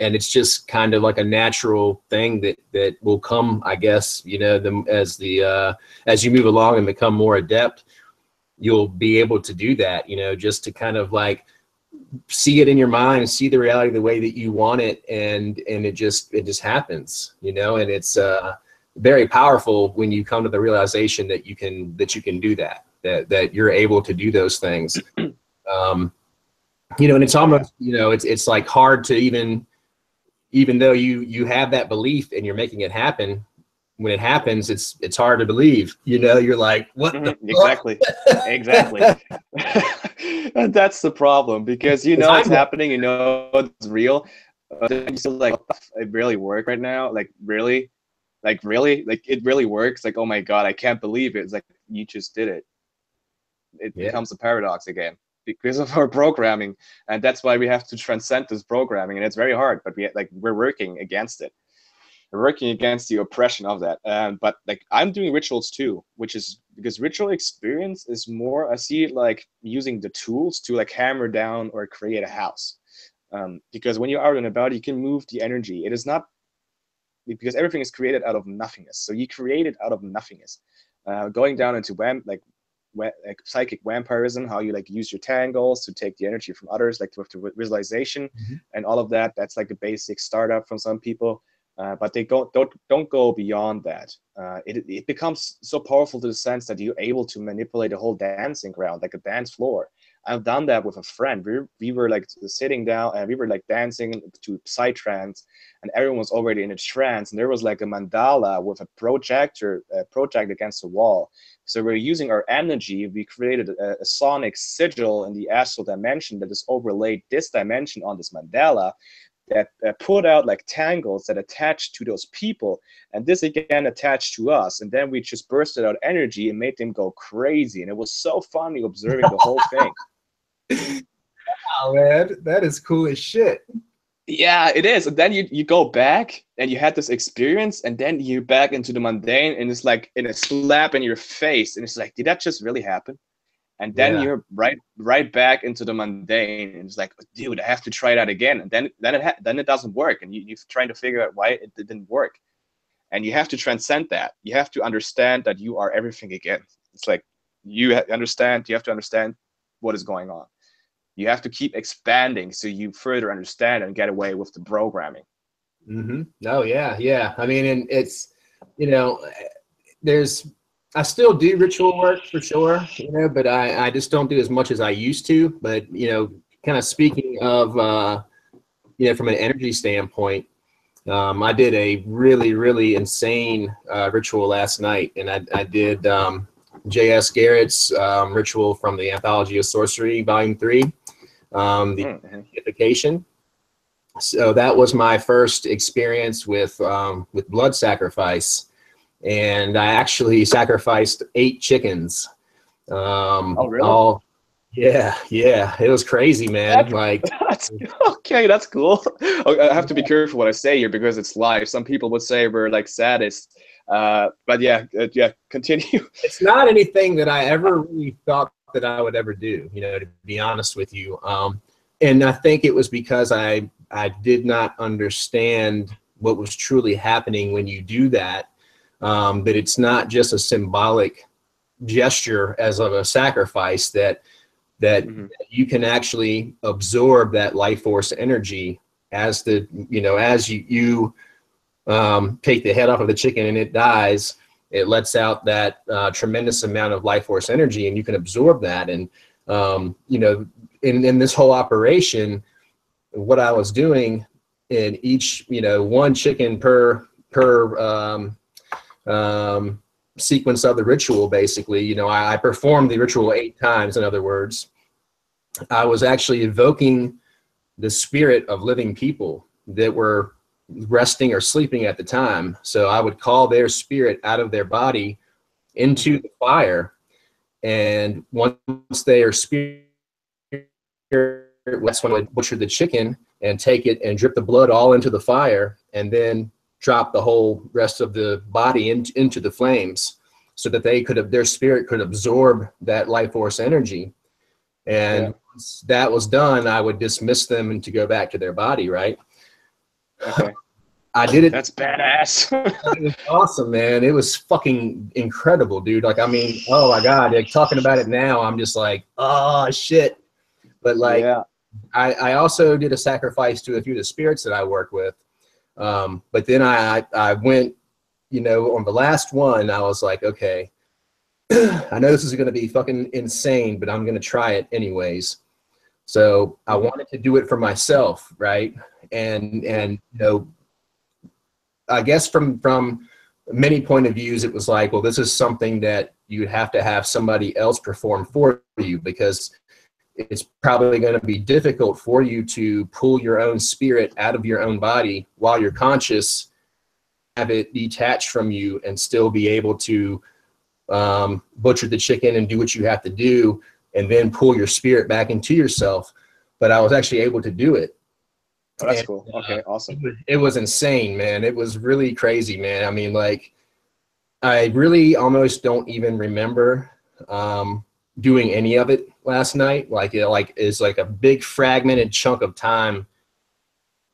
And it's just kind of like a natural thing that will come, I guess, you know, as you move along and become more adept, you'll be able to do that, you know, just to kind of like see it in your mind, see the reality the way that you want it, and it just happens, you know. And it's very powerful when you come to the realization that you can do that you're able to do those things. You know, and it's almost, you know, it's like hard to even though you have that belief and you're making it happen, when it happens, it's hard to believe, you know. You're like, what the exactly exactly. And that's the problem, because you know it's happening, you know it's real, but then you're still like, it really work right now, like really, like it really works, like, oh my god, I can't believe it. It's like, you just did it. It becomes a paradox again because of our programming, and that's why we have to transcend this programming, and it's very hard, but we're working against it. We're working against the oppression of that. But like, I'm doing rituals too, which is because ritual experience is more, I see it like using the tools to like hammer down or create a house. Because when you're out and about, you can move the energy. It is not, because everything is created out of nothingness. So you create it out of nothingness. Going down into like psychic vampirism, how you like use your tangles to take the energy from others, like with the visualization and all of that. That's like a basic startup from some people. But they don't go beyond that. It becomes so powerful to the sense that you're able to manipulate a whole dancing ground, like a dance floor. I've done that with a friend. We were like sitting down and we were like dancing to psytrance, and everyone was already in a trance. And there was like a mandala with a projector project against the wall. So we're using our energy. We created a sonic sigil in the astral dimension that is overlaid this dimension on this mandala, that put out like tangles that attach to those people, and this again attached to us, and then we just bursted out energy and made them go crazy, and it was so funny observing the whole thing. Oh man, that is cool as shit. Yeah, it is. And then you go back and you had this experience, and then you're back into the mundane, and it's like in a slap in your face, and it's like, did that just really happen? And then you're right back into the mundane, and it's like, dude, I have to try that again. And then it doesn't work, and you're trying to figure out why it didn't work. And you have to transcend that. You have to understand that you are everything again. It's like you have to understand what is going on. You have to keep expanding so you further understand and get away with the programming. Oh yeah. I mean, and it's, you know, I still do ritual work for sure, you know, but I just don't do as much as I used to. But, you know, kind of speaking of, you know, from an energy standpoint, I did a really, really insane ritual last night, and I did J.S. Garrett's ritual from the Anthology of Sorcery, Volume 3, the Unification. So that was my first experience with blood sacrifice. And I actually sacrificed 8 chickens. Oh, really? Yeah. It was crazy, man. That's okay. That's cool. I have to be careful what I say here because it's live. Some people would say we're like sadists. But yeah, continue. It's not anything that I ever really thought that I would ever do, you know, to be honest with you. And I think it was because I did not understand what was truly happening when you do that. That it's not just a symbolic gesture as of a sacrifice, that you can actually absorb that life force energy as as you take the head off of the chicken and it dies. It lets out that tremendous amount of life force energy, and you can absorb that. And you know, in this whole operation, what I was doing in each, you know, one chicken per sequence of the ritual, basically, you know, I performed the ritual 8 times. In other words, I was actually evoking the spirit of living people that were resting or sleeping at the time. So I would call their spirit out of their body into the fire, and once their spirit that's when I would butcher the chicken and take it and drip the blood all into the fire, and then drop the whole rest of the body into the flames, so that their spirit could absorb that life force energy. And once that was done, I would dismiss them and to go back to their body, right? Okay. I did it. That's badass. It was awesome, man. It was fucking incredible, dude. Like, I mean, oh my God, like, talking about it now, I'm just like, oh shit. But like, yeah. I also did a sacrifice to a few of the spirits that I work with. But then I went, you know, on the last one, I was like, okay, I know this is going to be fucking insane, but I'm going to try it anyways. So I wanted to do it for myself, right? And you know, I guess from many point of views, it was like, well, this is something that you'd have to have somebody else perform for you, because it's probably going to be difficult for you to pull your own spirit out of your own body while you're conscious, have it detached from you, and still be able to butcher the chicken and do what you have to do, and then pull your spirit back into yourself. But I was actually able to do it. Oh, that's cool. Okay, awesome. It was insane, man. It was really crazy, man. I mean, like, I really almost don't even remember doing any of it last night. Like, it's like a big fragmented chunk of time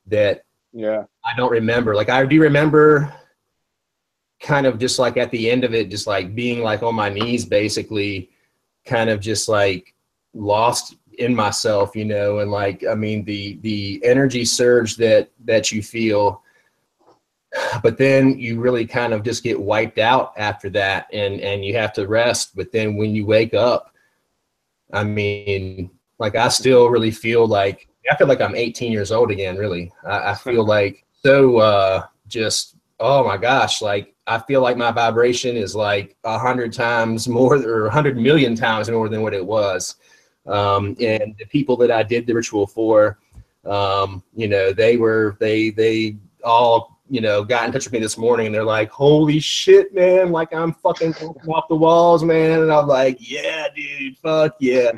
that I don't remember. Like, I do remember kind of just like at the end of it, just like being like on my knees, basically, kind of just like lost in myself, you know. And like, I mean, the energy surge that you feel, but then you really kind of just get wiped out after that, and you have to rest. But then when you wake up, I mean, like, I still really feel like I'm 18 years old again, really. I feel like so just, oh my gosh, like, I feel like my vibration is like 100 times more, or 100 million times more than what it was. And the people that I did the ritual for, you know, they all, you know, got in touch with me this morning, and they're like, holy shit, man, like, I'm fucking jumping off the walls, man. And I'm like, yeah, dude, fuck yeah.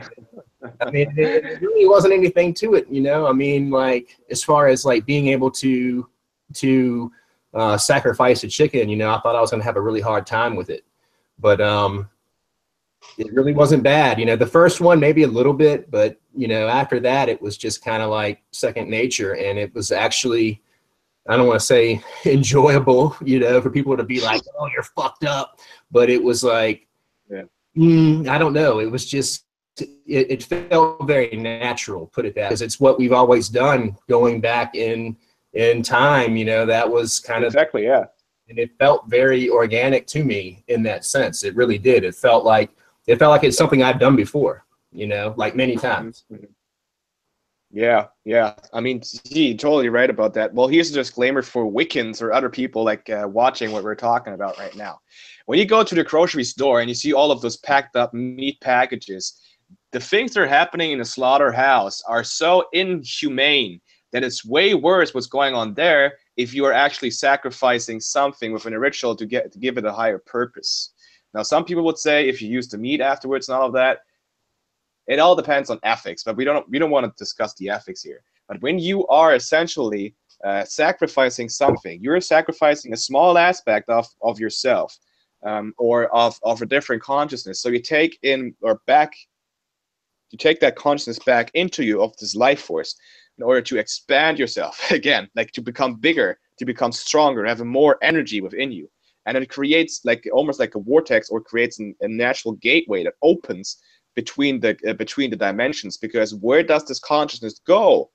I mean, it really wasn't anything to it, you know. I mean, like, as far as like being able to sacrifice a chicken, you know, I thought I was going to have a really hard time with it, but it really wasn't bad. You know, the first one maybe a little bit, but you know, after that, it was just kind of like second nature, and it was actually, I don't want to say enjoyable, you know, for people to be like, oh, you're fucked up, but it was like, I don't know, it was just, it felt very natural, put it that, because it's what we've always done going back in time, you know. That was kind of exactly, yeah. And it felt very organic to me in that sense. It really did. It felt like it's something I've done before, you know, like many times. Yeah. I mean, you're totally right about that. Well, here's a disclaimer for Wiccans or other people like watching what we're talking about right now. When you go to the grocery store and you see all of those packed up meat packages, the things that are happening in the slaughterhouse are so inhumane that it's way worse what's going on there if you are actually sacrificing something within a ritual to give it a higher purpose. Now, some people would say if you use the meat afterwards and all of that, it all depends on ethics, but we don't want to discuss the ethics here. But when you are essentially sacrificing something, you're sacrificing a small aspect of yourself, or of a different consciousness. So you take that consciousness back into you, of this life force, in order to expand yourself again, like to become bigger, to become stronger, have more energy within you. And it creates like almost like a vortex, or creates a natural gateway that opens between the dimensions. Because where does this consciousness go?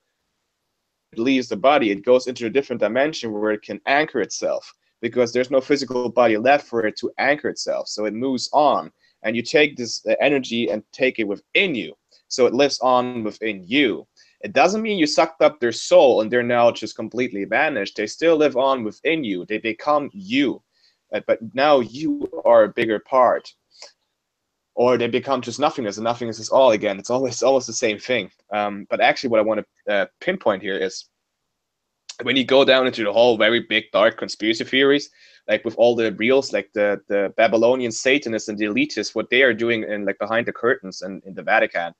It leaves the body, it goes into a different dimension where it can anchor itself, because there's no physical body left for it to anchor itself. So it moves on, and you take this energy and take it within you, so it lives on within you. It doesn't mean you sucked up their soul and they're now just completely vanished. They still live on within you. They become you, but now you are a bigger part. Or they become just nothingness, and nothingness is all again. It's almost the same thing. But actually, what I want to pinpoint here is when you go down into the whole very big dark conspiracy theories, like with all the reals, like the Babylonian Satanists and the elitists, what they are doing in like behind the curtains and in the Vatican.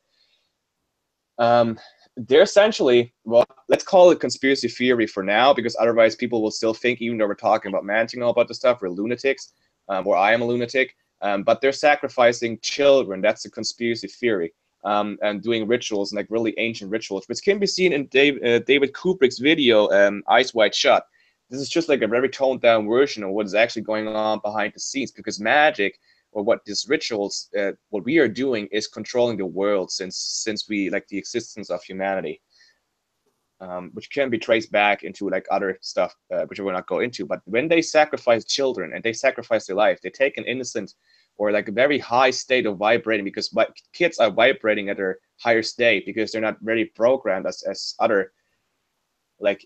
They're essentially, well, let's call it conspiracy theory for now, because otherwise people will still think, even though we're talking about magic and all about this stuff, we're lunatics, or I am a lunatic. But they're sacrificing children. That's a conspiracy theory. And doing rituals, like really ancient rituals, which can be seen in David Kubrick's video, Eyes Wide Shut. This is just like a very toned down version of what is actually going on behind the scenes, because magic, or what these rituals, what we are doing is controlling the world since we, like, the existence of humanity, which can be traced back into like other stuff, which I will not go into. But when they sacrifice children and they sacrifice their life, they take an innocent or like a very high state of vibrating, because kids are vibrating at a higher state because they're not very programmed as other, like,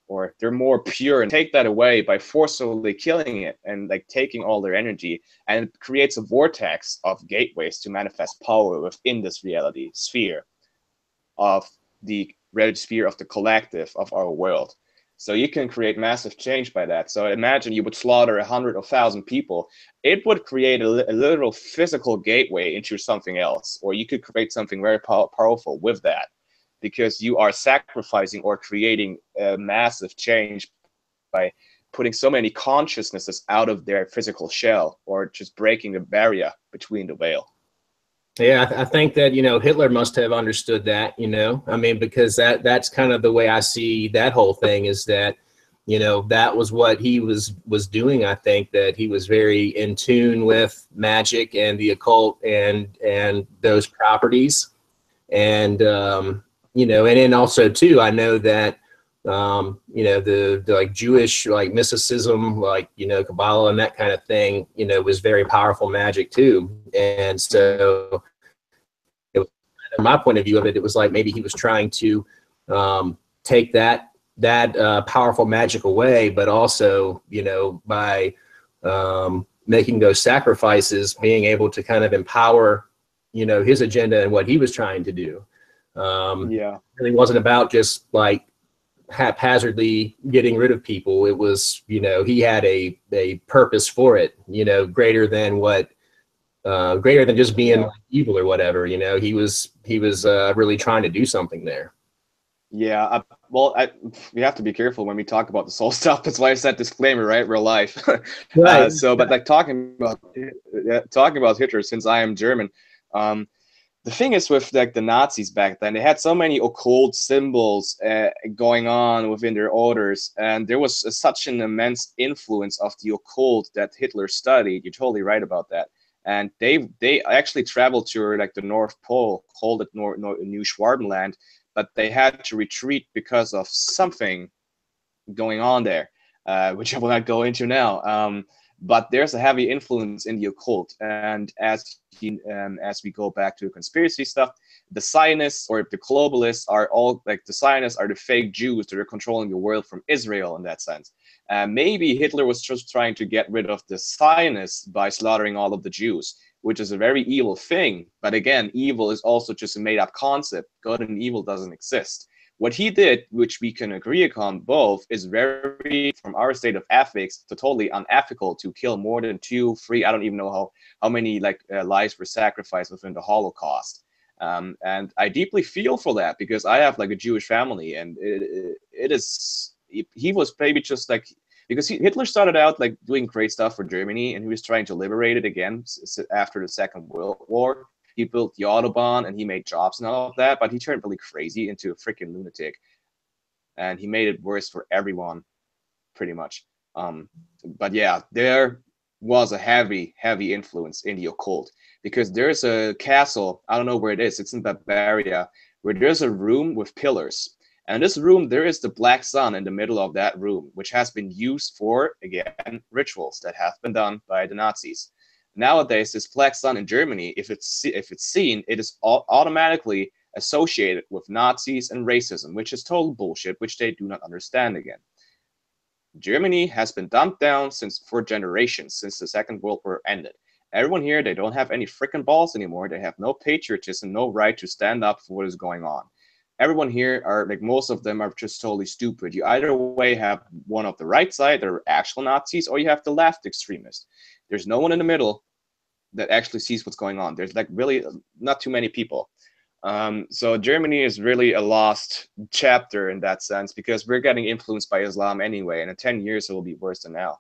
or they're more pure, and take that away by forcibly killing it and like taking all their energy, and it creates a vortex of gateways to manifest power within this reality sphere of the reality sphere of the collective of our world. So you can create massive change by that. So imagine you would slaughter 100 or 1,000 people. It would create a literal physical gateway into something else, or you could create something very powerful with that, because you are sacrificing or creating a massive change by putting so many consciousnesses out of their physical shell, or just breaking the barrier between the veil. Yeah, I think that, Hitler must have understood that, I mean, because that's kind of the way I see that whole thing, is that, that was what he was doing. I think that he was very in tune with magic and the occult and those properties. And, and then also too, I know that, the like Jewish, like mysticism, like, Kabbalah and that kind of thing, was very powerful magic too. And so from my point of view of it, it was like maybe he was trying to take that powerful magic away, but also, by making those sacrifices, being able to kind of empower, his agenda and what he was trying to do. Yeah. It really wasn't about just like haphazardly getting rid of people. It was, he had a purpose for it, greater than just being evil or whatever. He was really trying to do something there. Yeah, we have to be careful when we talk about the soul stuff. That's why I said disclaimer, right? Real life. Right. But like talking about Hitler, since I am German, the thing is with like the Nazis back then, they had so many occult symbols going on within their orders, and there was such an immense influence of the occult that Hitler studied. You're totally right about that. And they actually traveled to like the North Pole, called it New Schwabenland, but they had to retreat because of something going on there, which I will not go into now. But there's a heavy influence in the occult, and as we go back to the conspiracy stuff, the Zionists or the globalists are all like, the Zionists are the fake Jews that are controlling the world from Israel in that sense. Maybe Hitler was just trying to get rid of the Zionists by slaughtering all of the Jews, which is a very evil thing. But again, evil is also just a made-up concept. Good and evil doesn't exist. What he did, which we can agree upon both, is very, from our state of ethics, totally unethical to kill more than 2, 3, I don't even know how many lives were sacrificed within the Holocaust. And I deeply feel for that, because I have like a Jewish family, and he was maybe just like, because Hitler started out like doing great stuff for Germany, and he was trying to liberate it again after the Second World War. He built the Autobahn, and he made jobs and all of that, but he turned really crazy into a freaking lunatic, and he made it worse for everyone, pretty much. But yeah, there was a heavy influence in the occult, because there's a castle, I don't know where it is, it's in Bavaria, where there's a room with pillars. And in this room, there is the black sun in the middle of that room, which has been used for, again, rituals that have been done by the Nazis. Nowadays, this black sun in Germany, if it's seen, it is automatically associated with Nazis and racism, which is total bullshit, which they do not understand again. Germany has been dumped down for generations, since the Second World War ended. Everyone here, they don't have any freaking balls anymore. They have no patriotism, no right to stand up for what is going on. Everyone here are like, most of them are just totally stupid. You either way have one of the right side, they're actual Nazis, or you have the left extremists. There's no one in the middle that actually sees what's going on. There's like really not too many people. So Germany is really a lost chapter in that sense, because we're getting influenced by Islam anyway, and in 10 years it will be worse than now.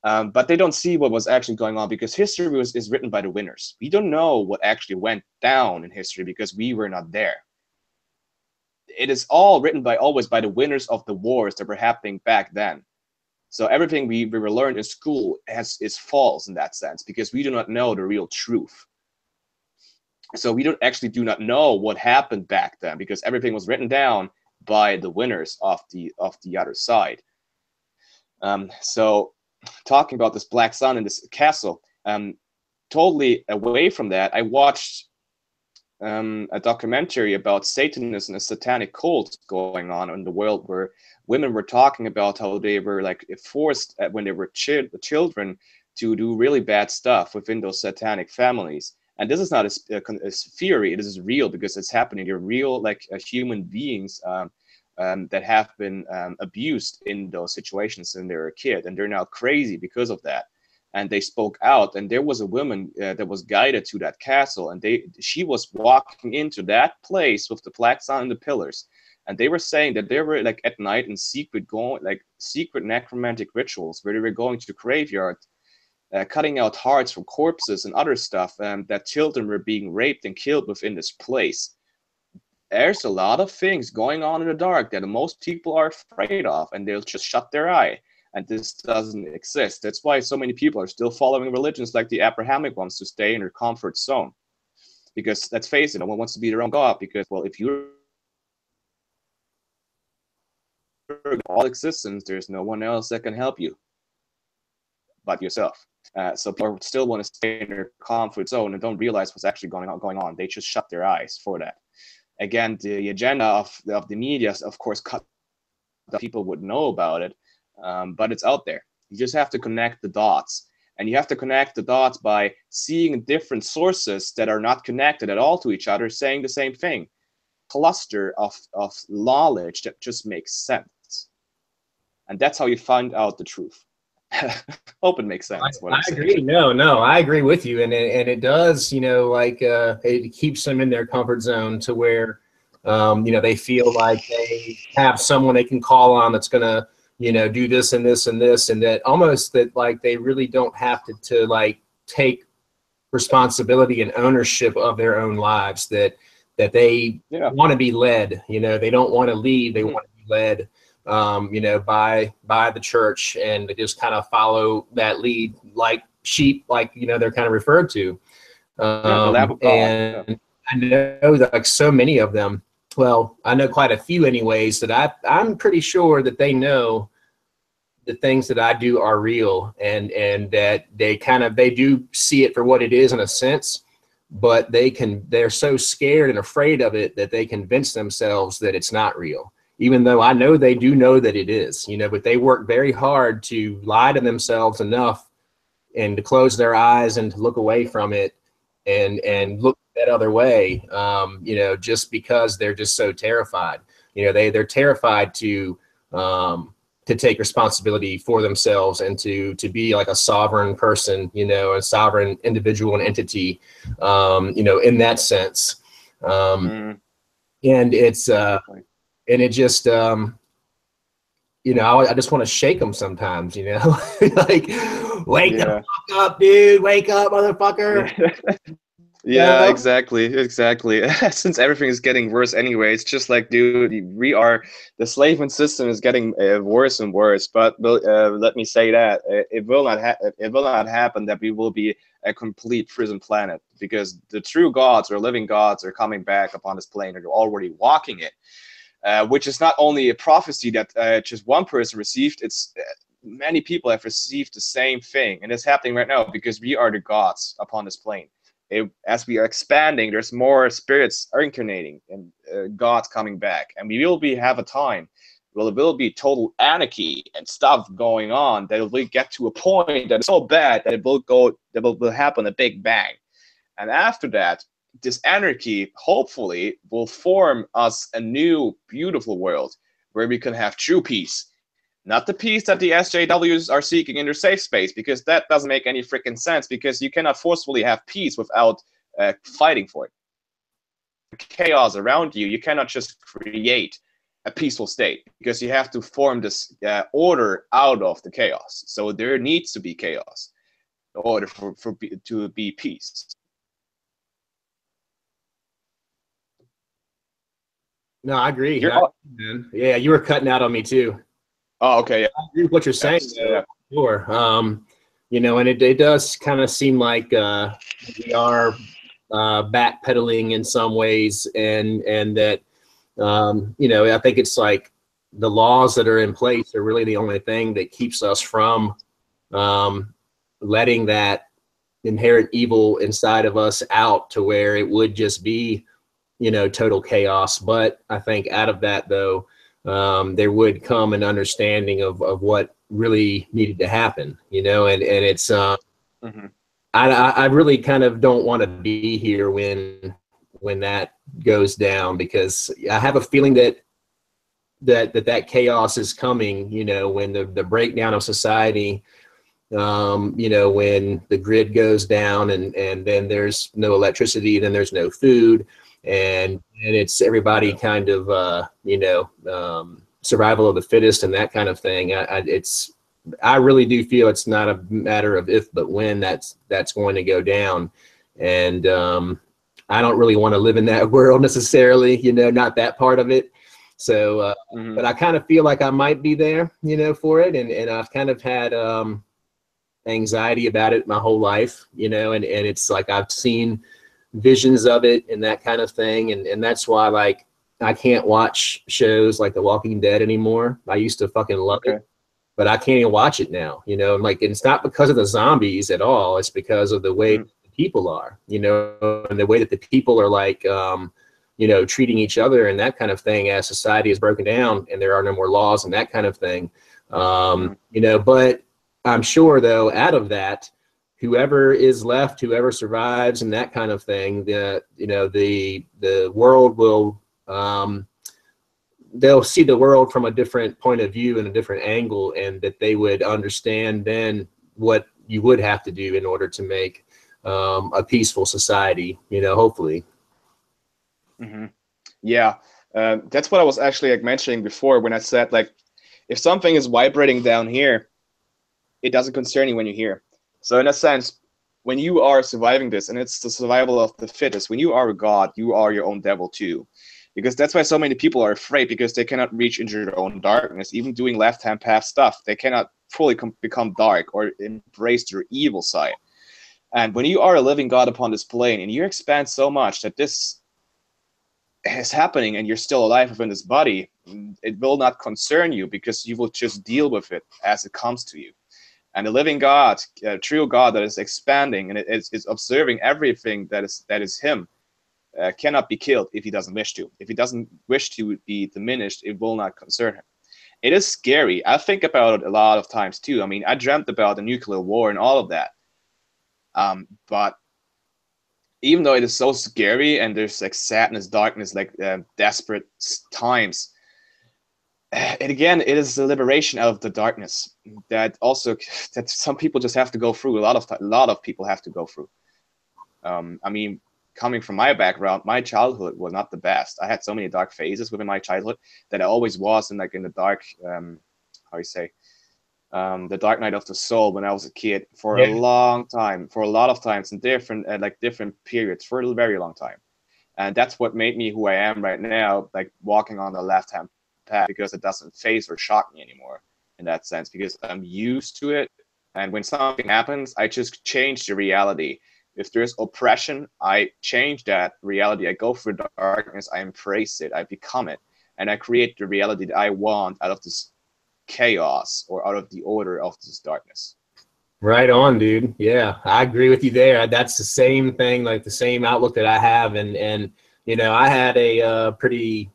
But they don't see what was actually going on, because history is written by the winners. We don't know what actually went down in history because we were not there. It is all written always by the winners of the wars that were happening back then. So everything we were learned in school is false in that sense, because we do not know the real truth. So we do not know what happened back then, because everything was written down by the winners of the other side. So talking about this black sun in this castle, totally away from that, I watched a documentary about Satanism and a satanic cult going on in the world, where women were talking about how they were like forced when they were children to do really bad stuff within those satanic families. And this is not a theory; it is real, because it's happening. They're real, like human beings that have been abused in those situations when they were a kid, and they're now crazy because of that. And they spoke out, and there was a woman that was guided to that castle, and she was walking into that place with the black sun and the pillars, and they were saying that they were like at night in secret necromantic rituals, where they were going to graveyard, cutting out hearts from corpses and other stuff, that children were being raped and killed within this place. There's a lot of things going on in the dark that most people are afraid of, and they'll just shut their eye. And this doesn't exist. That's why so many people are still following religions like the Abrahamic ones, to stay in their comfort zone. Because let's face it, no one wants to be their own God, because, well, if you're all existence, there's no one else that can help you but yourself. So people still want to stay in their comfort zone and don't realize what's actually going on. They just shut their eyes for that. Again, the agenda of the media, of course, people would know about it, but it's out there. You just have to connect the dots. And you have to connect the dots by seeing different sources that are not connected at all to each other, saying the same thing. Cluster of knowledge that just makes sense. And that's how you find out the truth. Hope it makes sense. I agree. No, I agree with you, and it does. It keeps them in their comfort zone to where, they feel like they have someone they can call on that's gonna, do this and this and this, and that almost that like they really don't have to like take responsibility and ownership of their own lives. That they want to be led. They don't want to lead. They want to be led. By the church, and they just kind of follow that lead like sheep, like they're kind of referred to. And I know that like so many of them, well, I know quite a few anyways, that I'm pretty sure that they know the things that I do are real, and that they do see it for what it is in a sense, but they're so scared and afraid of it that they convince themselves that it's not real. Even though I know they do know that it is, but they work very hard to lie to themselves enough and to close their eyes and to look away from it and look that other way, just because they're just so terrified. They're terrified to take responsibility for themselves and to be like a sovereign person, a sovereign individual and entity, in that sense. And it's and it just, I just want to shake them sometimes, like, wake the fuck up, dude, wake up, motherfucker. Yeah, exactly. Since everything is getting worse anyway, it's just like, dude, the enslavement system is getting worse and worse. But let me say that it will not happen that we will be a complete prison planet, because the true gods or living gods are coming back upon this plane, and they're already walking it. Which is not only a prophecy that just one person received, it's many people have received the same thing, and it's happening right now because we are the gods upon this plane. As we are expanding, there's more spirits incarnating and gods coming back, and we will have a time. Well, it will be total anarchy and stuff going on that will get to a point that is so bad that it will happen a big bang, and after that, this anarchy hopefully will form us a new beautiful world where we can have true peace. Not the peace that the SJWs are seeking in their safe space, because that doesn't make any freaking sense, because you cannot forcefully have peace without fighting for it. chaos around you, you cannot just create a peaceful state, because you have to form this order out of the chaos. So there needs to be chaos in order to be peace. No, I agree. Yeah, you were cutting out on me too. Oh, okay. Yeah. I agree with what you're saying. Yeah. Sure. You know, and it does kind of seem like we are backpedaling in some ways, and that you know, I think it's like the laws that are in place are really the only thing that keeps us from letting that inherent evil inside of us out to where it would just be, you know, total chaos. But I think out of that, though, there would come an understanding of what really needed to happen, you know, and it's I really kind of don't want to be here when that goes down, because I have a feeling that chaos is coming, you know, when the breakdown of society, you know, when the grid goes down, and then there's no electricity, then there's no food, and it's everybody kind of you know, survival of the fittest and that kind of thing. I really do feel it's not a matter of if but when that's going to go down, and I don't really want to live in that world necessarily, you know, not that part of it. So but I kind of feel like I might be there, you know, for it, and I've kind of had anxiety about it my whole life, you know, and it's like I've seen visions of it and that kind of thing, and that's why, like, I can't watch shows like The Walking Dead anymore. I used to fucking love it, but I can't even watch it now, you know. And like, it's not because of the zombies at all, it's because of the way the people are, you know, and the way that the people are, like, you know, treating each other and that kind of thing, as society is broken down and there are no more laws and that kind of thing. You know, but I'm sure, though, out of that, whoever is left, whoever survives and that kind of thing, you know, the world will, they'll see the world from a different point of view and a different angle, and that they would understand then what you would have to do in order to make a peaceful society, you know, hopefully. Yeah, that's what I was actually, like, mentioning before when I said, like, if something is vibrating down here, it doesn't concern you when you're here. So in a sense, when you are surviving this, and it's the survival of the fittest, when you are a god, you are your own devil too. Because that's why so many people are afraid, because they cannot reach into their own darkness. Even doing left-hand path stuff, they cannot fully become dark or embrace their evil side. And when you are a living god upon this plane, and you expand so much that this is happening and you're still alive within this body, it will not concern you, because you will just deal with it as it comes to you. And a living God, a true God that is expanding and is observing everything that is him, cannot be killed if he doesn't wish to. If he doesn't wish to be diminished, it will not concern him. It is scary. I think about it a lot of times too. I mean, I dreamt about the nuclear war and all of that. But even though it is so scary and there's, like, sadness, darkness, like desperate times, and again, it is the liberation out of the darkness that some people just have to go through. A lot of people have to go through. I mean, coming from my background, my childhood was not the best. I had so many dark phases within my childhood that I always was in the dark, how you say, the dark night of the soul when I was a kid for a long time, for a lot of times, in different different periods, for a very long time. And that's what made me who I am right now, like walking on the left-hand path, because it doesn't faze or shock me anymore in that sense, because I'm used to it. And when something happens, I just change the reality. If there's oppression, I change that reality. I go for darkness, I embrace it, I become it, and I create the reality that I want out of this chaos or out of the order of this darkness. Right on, dude. Yeah, I agree with you there. That's the same thing, like the same outlook that I have. And you know, I had a pretty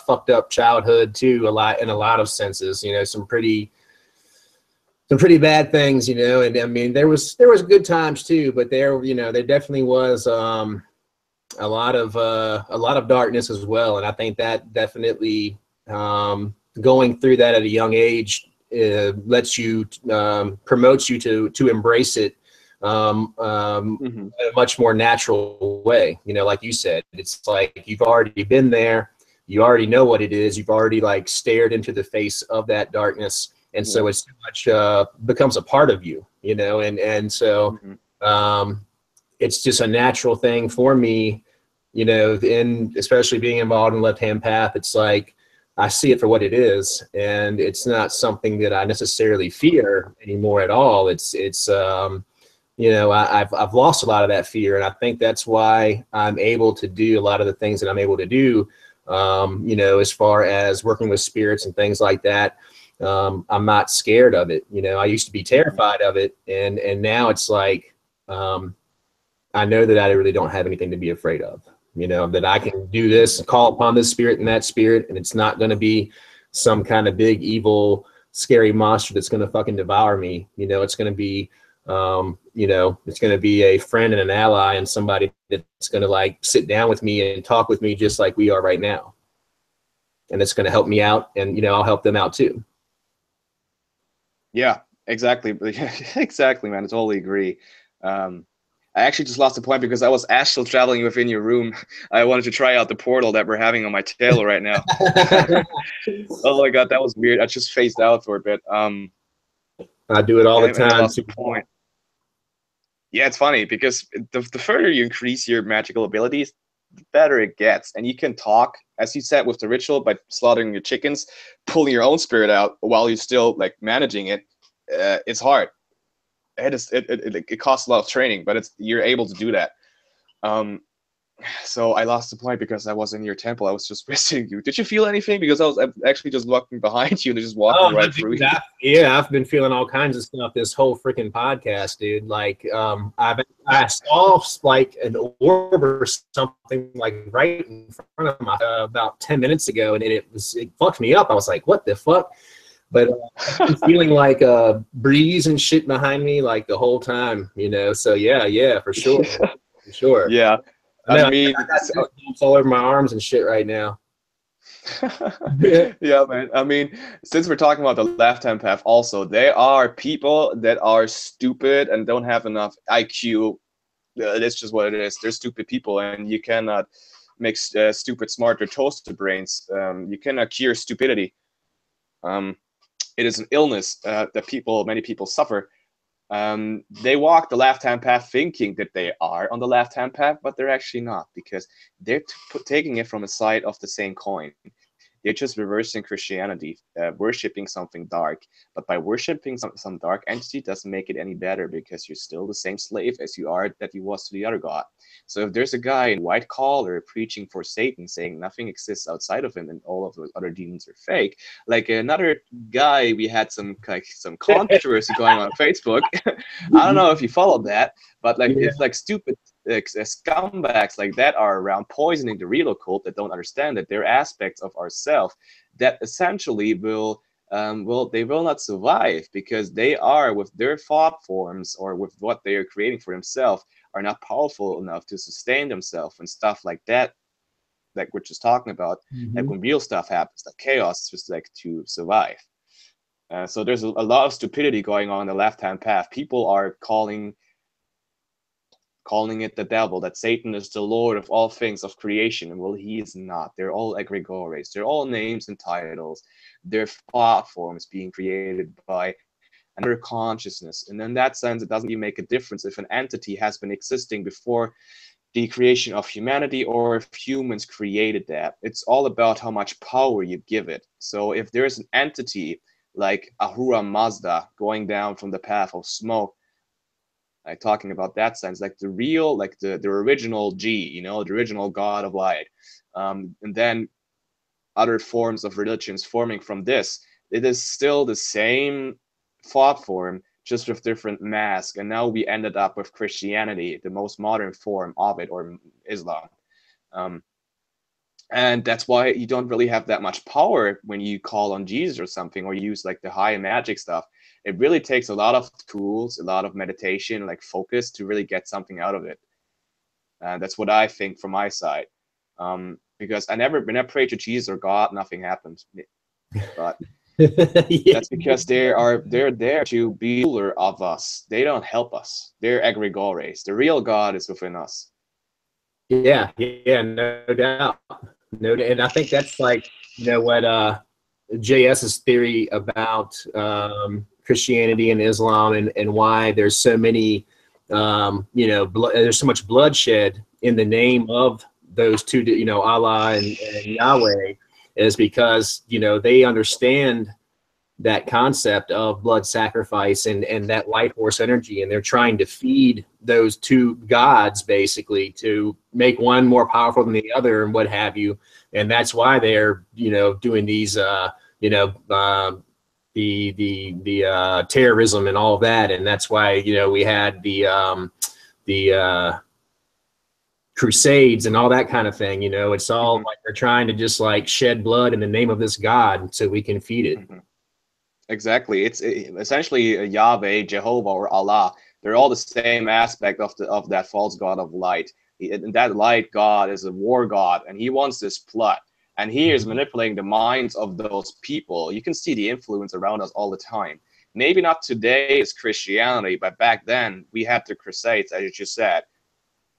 fucked up childhood too, in a lot of senses. You know, some pretty bad things. You know, and I mean, there was good times too, but there definitely was a lot of darkness as well. And I think that definitely going through that at a young age lets you promotes you to embrace it in a much more natural way. You know, like you said, it's like you've already been there. You already know what it is. You've already like stared into the face of that darkness. And so it's too much becomes a part of you, you know, and so it's just a natural thing for me, you know, and especially being involved in left-hand path, it's like I see it for what it is, and it's not something that I necessarily fear anymore at all. It's you know, I've lost a lot of that fear, and I think that's why I'm able to do a lot of the things that I'm able to do. You know, as far as working with spirits and things like that, I'm not scared of it. You know, I used to be terrified of it, and now it's like I know that I really don't have anything to be afraid of. You know, that I can do this, call upon this spirit and that spirit, and it's not going to be some kind of big, evil, scary monster that's going to fucking devour me. You know, it's going to be, you know, it's going to be a friend and an ally and somebody that's going to like sit down with me and talk with me just like we are right now. And it's going to help me out, and, you know, I'll help them out too. Yeah, exactly. Exactly, man. I totally agree. I actually just lost the point because I was astral traveling within your room. I wanted to try out the portal that we're having on my table right now. Oh my god, that was weird. I just phased out for a bit. I do it all the and I time. lost the point. Yeah, it's funny because the further you increase your magical abilities, the better it gets. And you can talk, as you said, with the ritual by slaughtering your chickens, pulling your own spirit out while you're still like managing it. It's hard. It costs a lot of training, but you're able to do that. So I lost the point because I was in your temple. I was just visiting you. Did you feel anything? Because I'm actually just walking behind you and just walking right through you. Yeah, I've been feeling all kinds of stuff this whole freaking podcast, dude. Like, I saw like an orb or something like right in front of my about 10 minutes ago, and it fucked me up. I was like, what the fuck? But I've been feeling like a breeze and shit behind me like the whole time, you know. So yeah, for sure, for sure. Yeah, I mean, I got goosebumps all over my arms and shit right now. yeah, man. I mean, since we're talking about the left-hand path, also there are people that are stupid and don't have enough IQ. That's just what it is. They're stupid people, and you cannot make stupid smart or toasted brains. You cannot cure stupidity. It is an illness that many people suffer. They walk the left-hand path thinking that they are on the left-hand path, but they're actually not, because they're taking it from a side of the same coin. They're just reversing Christianity, worshipping something dark. But by worshipping some dark entity doesn't make it any better, because you're still the same slave as you was to the other god. So if there's a guy in white collar preaching for Satan, saying nothing exists outside of him and all of those other demons are fake, like another guy, we had some controversy going on Facebook. I don't know if you followed that, but like if like stupid scumbags like that are around poisoning the real occult, that don't understand that they're aspects of ourself that essentially will not survive, because they are, with their thought forms or with what they are creating for themselves, are not powerful enough to sustain themselves and stuff like that, like we're just talking about. Like when real stuff happens, like chaos, it's just like to survive. So there's a lot of stupidity going on in the left-hand path. People are calling it the devil, that Satan is the Lord of all things of creation. And well, he is not. They're all egregores. They're all names and titles. They're thought forms being created by another consciousness. And in that sense, it doesn't even make a difference if an entity has been existing before the creation of humanity or if humans created that. It's all about how much power you give it. So if there's an entity like Ahura Mazda going down from the path of smoke, like talking about that sense, like the real, like the original G, you know, the original God of light, and then other forms of religions forming from this, it is still the same thought form, just with different masks. And now we ended up with Christianity, the most modern form of it, or Islam. And that's why you don't really have that much power when you call on Jesus or something, or use like the high magic stuff. It really takes a lot of tools, a lot of meditation, like focus, to really get something out of it. And that's what I think from my side. Because when I pray to Jesus or God, nothing happens. But Yeah. That's because they're there to be ruler of us. They don't help us. They're egregores. The real God is within us. Yeah, yeah, no doubt. No, and I think that's like, what JS's theory about Christianity and Islam, and why there's so many, there's so much bloodshed in the name of those two, Allah and Yahweh, is because, they understand that concept of blood sacrifice and that life force energy, and they're trying to feed those two gods basically to make one more powerful than the other and what have you. And that's why they're doing these the terrorism and all of that. And that's why we had the crusades and all that kind of thing. It's all like they're trying to just like shed blood in the name of this god so we can feed it. Exactly. It's essentially Yahweh, Jehovah, or Allah. They're all the same aspect of that false god of light. And that light god is a war god, and he wants this blood. And he is manipulating the minds of those people. You can see the influence around us all the time. Maybe not today is Christianity, but back then we had the Crusades, as you just said.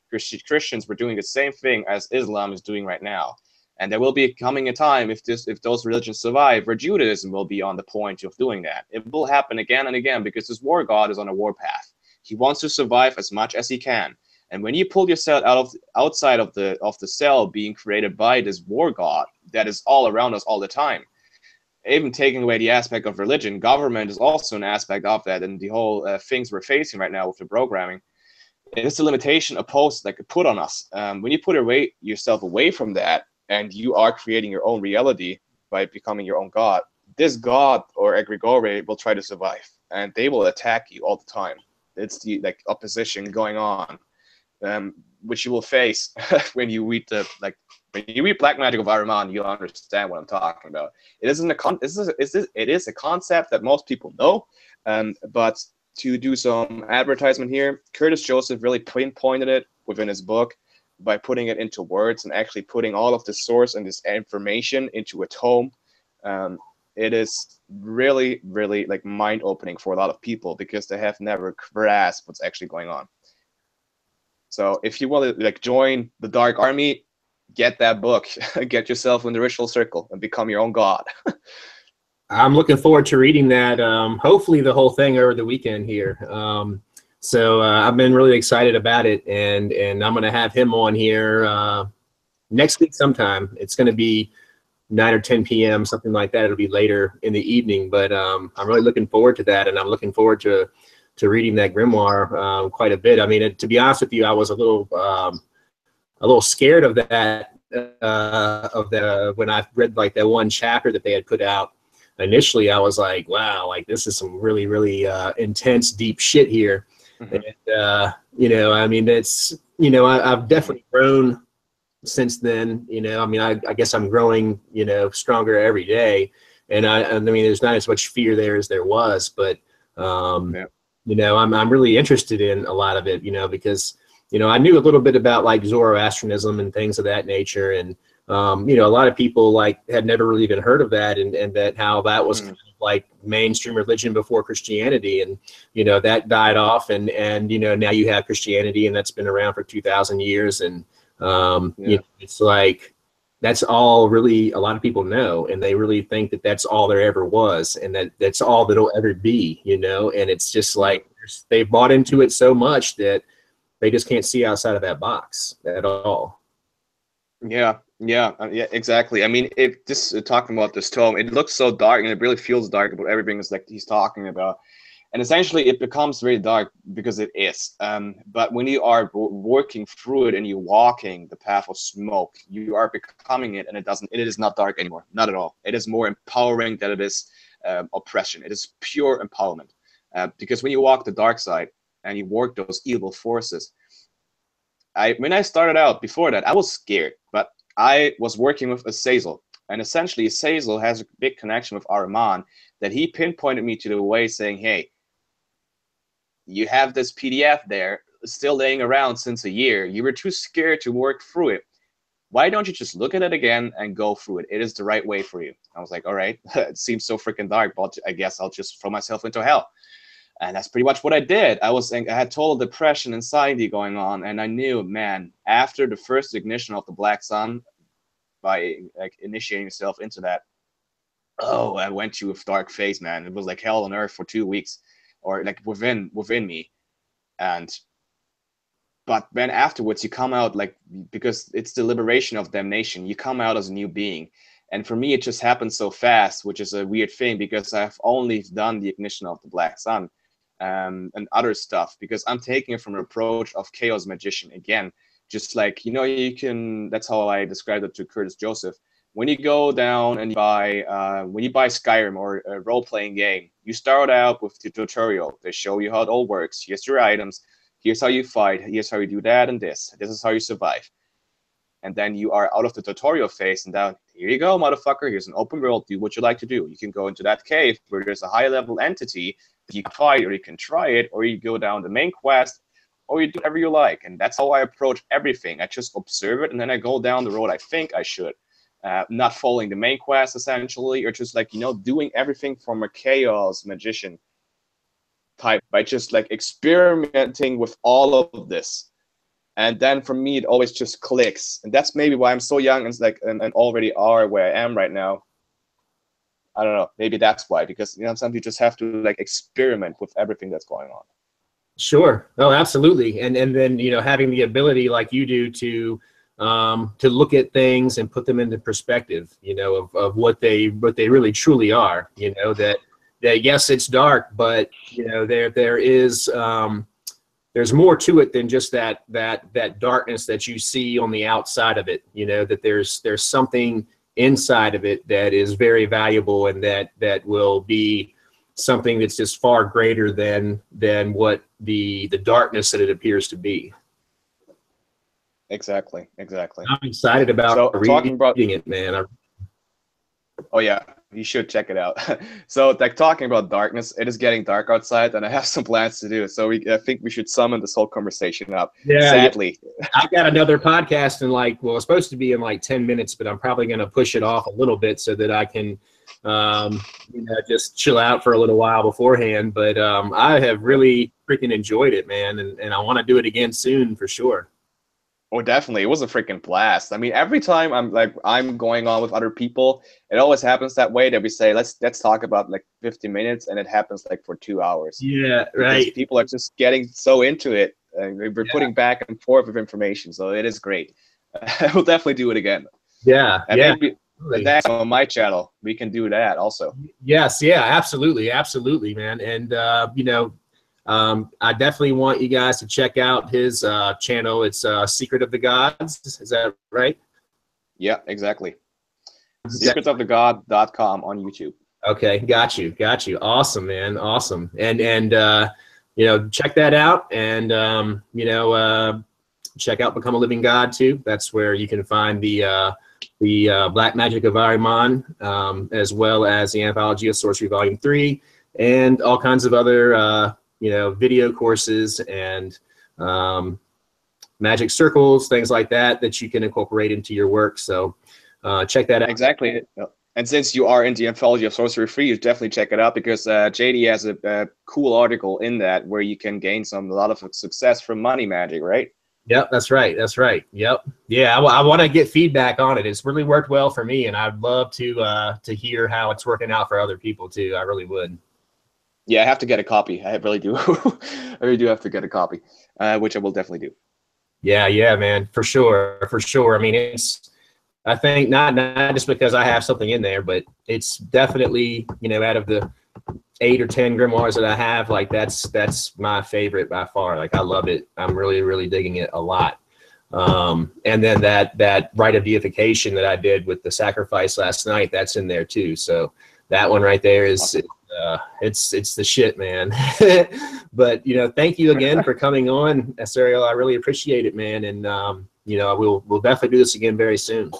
Christians were doing the same thing as Islam is doing right now. And there will be coming a time, if those religions survive, where Judaism will be on the point of doing that. It will happen again and again because this war god is on a war path. He wants to survive as much as he can. And when you pull yourself outside of the cell being created by this war god that is all around us all the time, even taking away the aspect of religion, government is also an aspect of that, and the whole things we're facing right now with the programming. It's a limitation opposed that could put on us. When you put yourself away from that, and you are creating your own reality by becoming your own god, this god or egregore will try to survive, and they will attack you all the time. It's the opposition going on, which you will face when you read when you read Black Magic of Ahriman. You'll understand what I'm talking about. It is a concept that most people know, but to do some advertisement here, Curtis Joseph really pinpointed it within his book by putting it into words and actually putting all of the source and this information into a tome. It is really, really mind-opening for a lot of people because they have never grasped what's actually going on. So if you want to join the Dark Army, get that book, get yourself in the ritual circle and become your own god. I'm looking forward to reading that. Hopefully the whole thing over the weekend here. So I've been really excited about it, and I'm going to have him on here next week sometime. It's going to be 9 or 10 p.m., something like that. It'll be later in the evening, but I'm really looking forward to that, and I'm looking forward to reading that grimoire quite a bit. I mean, to be honest with you, I was a little scared of that when I read that one chapter that they had put out. Initially, I was like, wow, this is some really, really intense, deep shit here. And, I mean, I've definitely grown since then. I mean, I guess I'm growing, stronger every day. And I mean, there's not as much fear there as there was, but, I'm really interested in a lot of it, because, I knew a little bit about Zoroastrianism and things of that nature. And, a lot of people had never really even heard of that, and that how that was kind of mainstream religion before Christianity, and that died off, and now you have Christianity, and that's been around for 2,000 years, and it's that's all really a lot of people know, and they really think that that's all there ever was, and that's all that'll ever be, and it's just they bought into it so much that they just can't see outside of that box at all. Yeah, exactly. I mean, if this talking about this tome, it looks so dark, and it really feels dark about everything is he's talking about, and essentially it becomes very dark because it is. But when you are working through it and you're walking the path of smoke, you are becoming it, and it is not dark anymore, not at all. It is more empowering than it is oppression. It is pure empowerment, because when you walk the dark side and you work those evil forces. When I started out before that, I was scared, but I was working with Azazel, and essentially Azazel has a big connection with Ahriman that he pinpointed me to the way, saying, hey, you have this PDF there still laying around since a year. You were too scared to work through it. Why don't you just look at it again and go through it? It is the right way for you. I was like, all right, it seems so freaking dark, but I guess I'll just throw myself into hell. And that's pretty much what I did. I had total depression, anxiety going on, and I knew, man, after the first ignition of the black sun, by like initiating yourself into that, oh, I went through a dark phase, man. It was like hell on earth for 2 weeks, or like within me. But then afterwards, you come out like, because it's the liberation of damnation, you come out as a new being. And for me, it just happened so fast, which is a weird thing, because I've only done the ignition of the black sun and other stuff, because I'm taking it from an approach of chaos magician again. Just like, you know, you can, that's how I described it to Curtis Joseph. When you go down and when you buy Skyrim or a role-playing game, you start out with the tutorial. They show you how it all works. Here's your items. Here's how you fight. Here's how you do that and this. This is how you survive. And then you are out of the tutorial phase and down, here you go, motherfucker. Here's an open world. Do what you like to do. You can go into that cave where there's a high-level entity that you can fight, or you can try it, or you go down the main quest, or you do whatever you like. And that's how I approach everything. I just observe it, and then I go down the road I think I should. Not following the main quest, essentially, or just like, you know, doing everything from a chaos magician type by just like experimenting with all of this. And then for me, it always just clicks. And that's maybe why I'm so young and like and already are where I am right now. I don't know. Maybe that's why, because, you know, sometimes you just have to like experiment with everything that's going on. Sure. Oh, absolutely. And then, you know, having the ability like you do to look at things and put them into perspective, you know, of what they really truly are, you know, that yes, it's dark, but, you know, there is there's more to it than just that darkness that you see on the outside of it, you know, that there's something inside of it that is very valuable, and that will be something that's just far greater than what the darkness that it appears to be. Exactly. I'm excited about reading it, man. Oh yeah, you should check it out. So like talking about darkness, it is getting dark outside, and I have some plans to do. So I think we should summon this whole conversation up. Yeah. Sadly, I've got another podcast in it's supposed to be in like 10 minutes, but I'm probably going to push it off a little bit so that I can, you know, just chill out for a little while beforehand. But I have really freaking enjoyed it, man, and I want to do it again soon for sure. Oh, definitely. It was a freaking blast. I mean, every time I'm going on with other people, it always happens that way, that we say, let's talk about like 50 minutes, and it happens like for 2 hours. Yeah, right. Because people are just getting so into it, and we're putting back and forth with information. So it is great. We'll definitely do it again. Yeah. And maybe that's on my channel. We can do that also. Yes. Yeah, absolutely. Absolutely, man. And, you know, I definitely want you guys to check out his channel. It's Secret of the Gods. Is that right? Yeah, exactly. secretsofthegod.com on YouTube. Okay, got you. Awesome, man. Awesome. And you know, check that out, and you know, check out Become a Living God too. That's where you can find the Black Magic of Ahriman, as well as the Anthology of Sorcery Volume 3, and all kinds of other you know, video courses and magic circles, things like that you can incorporate into your work. So check that out. Exactly. And since you are in the Anthology of Sorcery Free, you definitely check it out, because JD has a cool article in that where you can gain a lot of success from money magic, right? Yep, that's right. Yep. Yeah, I want to get feedback on it. It's really worked well for me, and I'd love to hear how it's working out for other people too. I really would. Yeah, I have to get a copy. I really do. I really do have to get a copy, which I will definitely do. Yeah, man, for sure. I mean, I think not just because I have something in there, but it's definitely, you know, out of the 8 or 10 grimoires that I have, like that's my favorite by far. Like, I love it. I'm really digging it a lot. And then that rite of deification that I did with the sacrifice last night, that's in there too. So that one right there is awesome. It's the shit, man. But, you know, thank you again for coming on, Aserial. I really appreciate it, man. And you know, we'll definitely do this again very soon.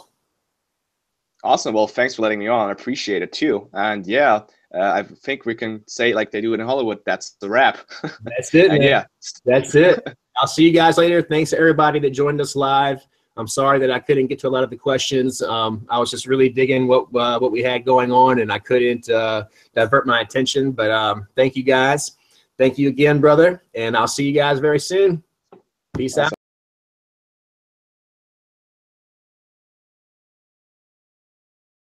Awesome. Well, thanks for letting me on. I appreciate it too. And yeah, I think we can say, like they do in Hollywood, that's the wrap. That's it, man. Yeah, that's it. I'll see you guys later. Thanks to everybody that joined us live. I'm sorry that I couldn't get to a lot of the questions. I was just really digging what we had going on, and I couldn't divert my attention. But thank you guys. Thank you again, brother. And I'll see you guys very soon. Peace out.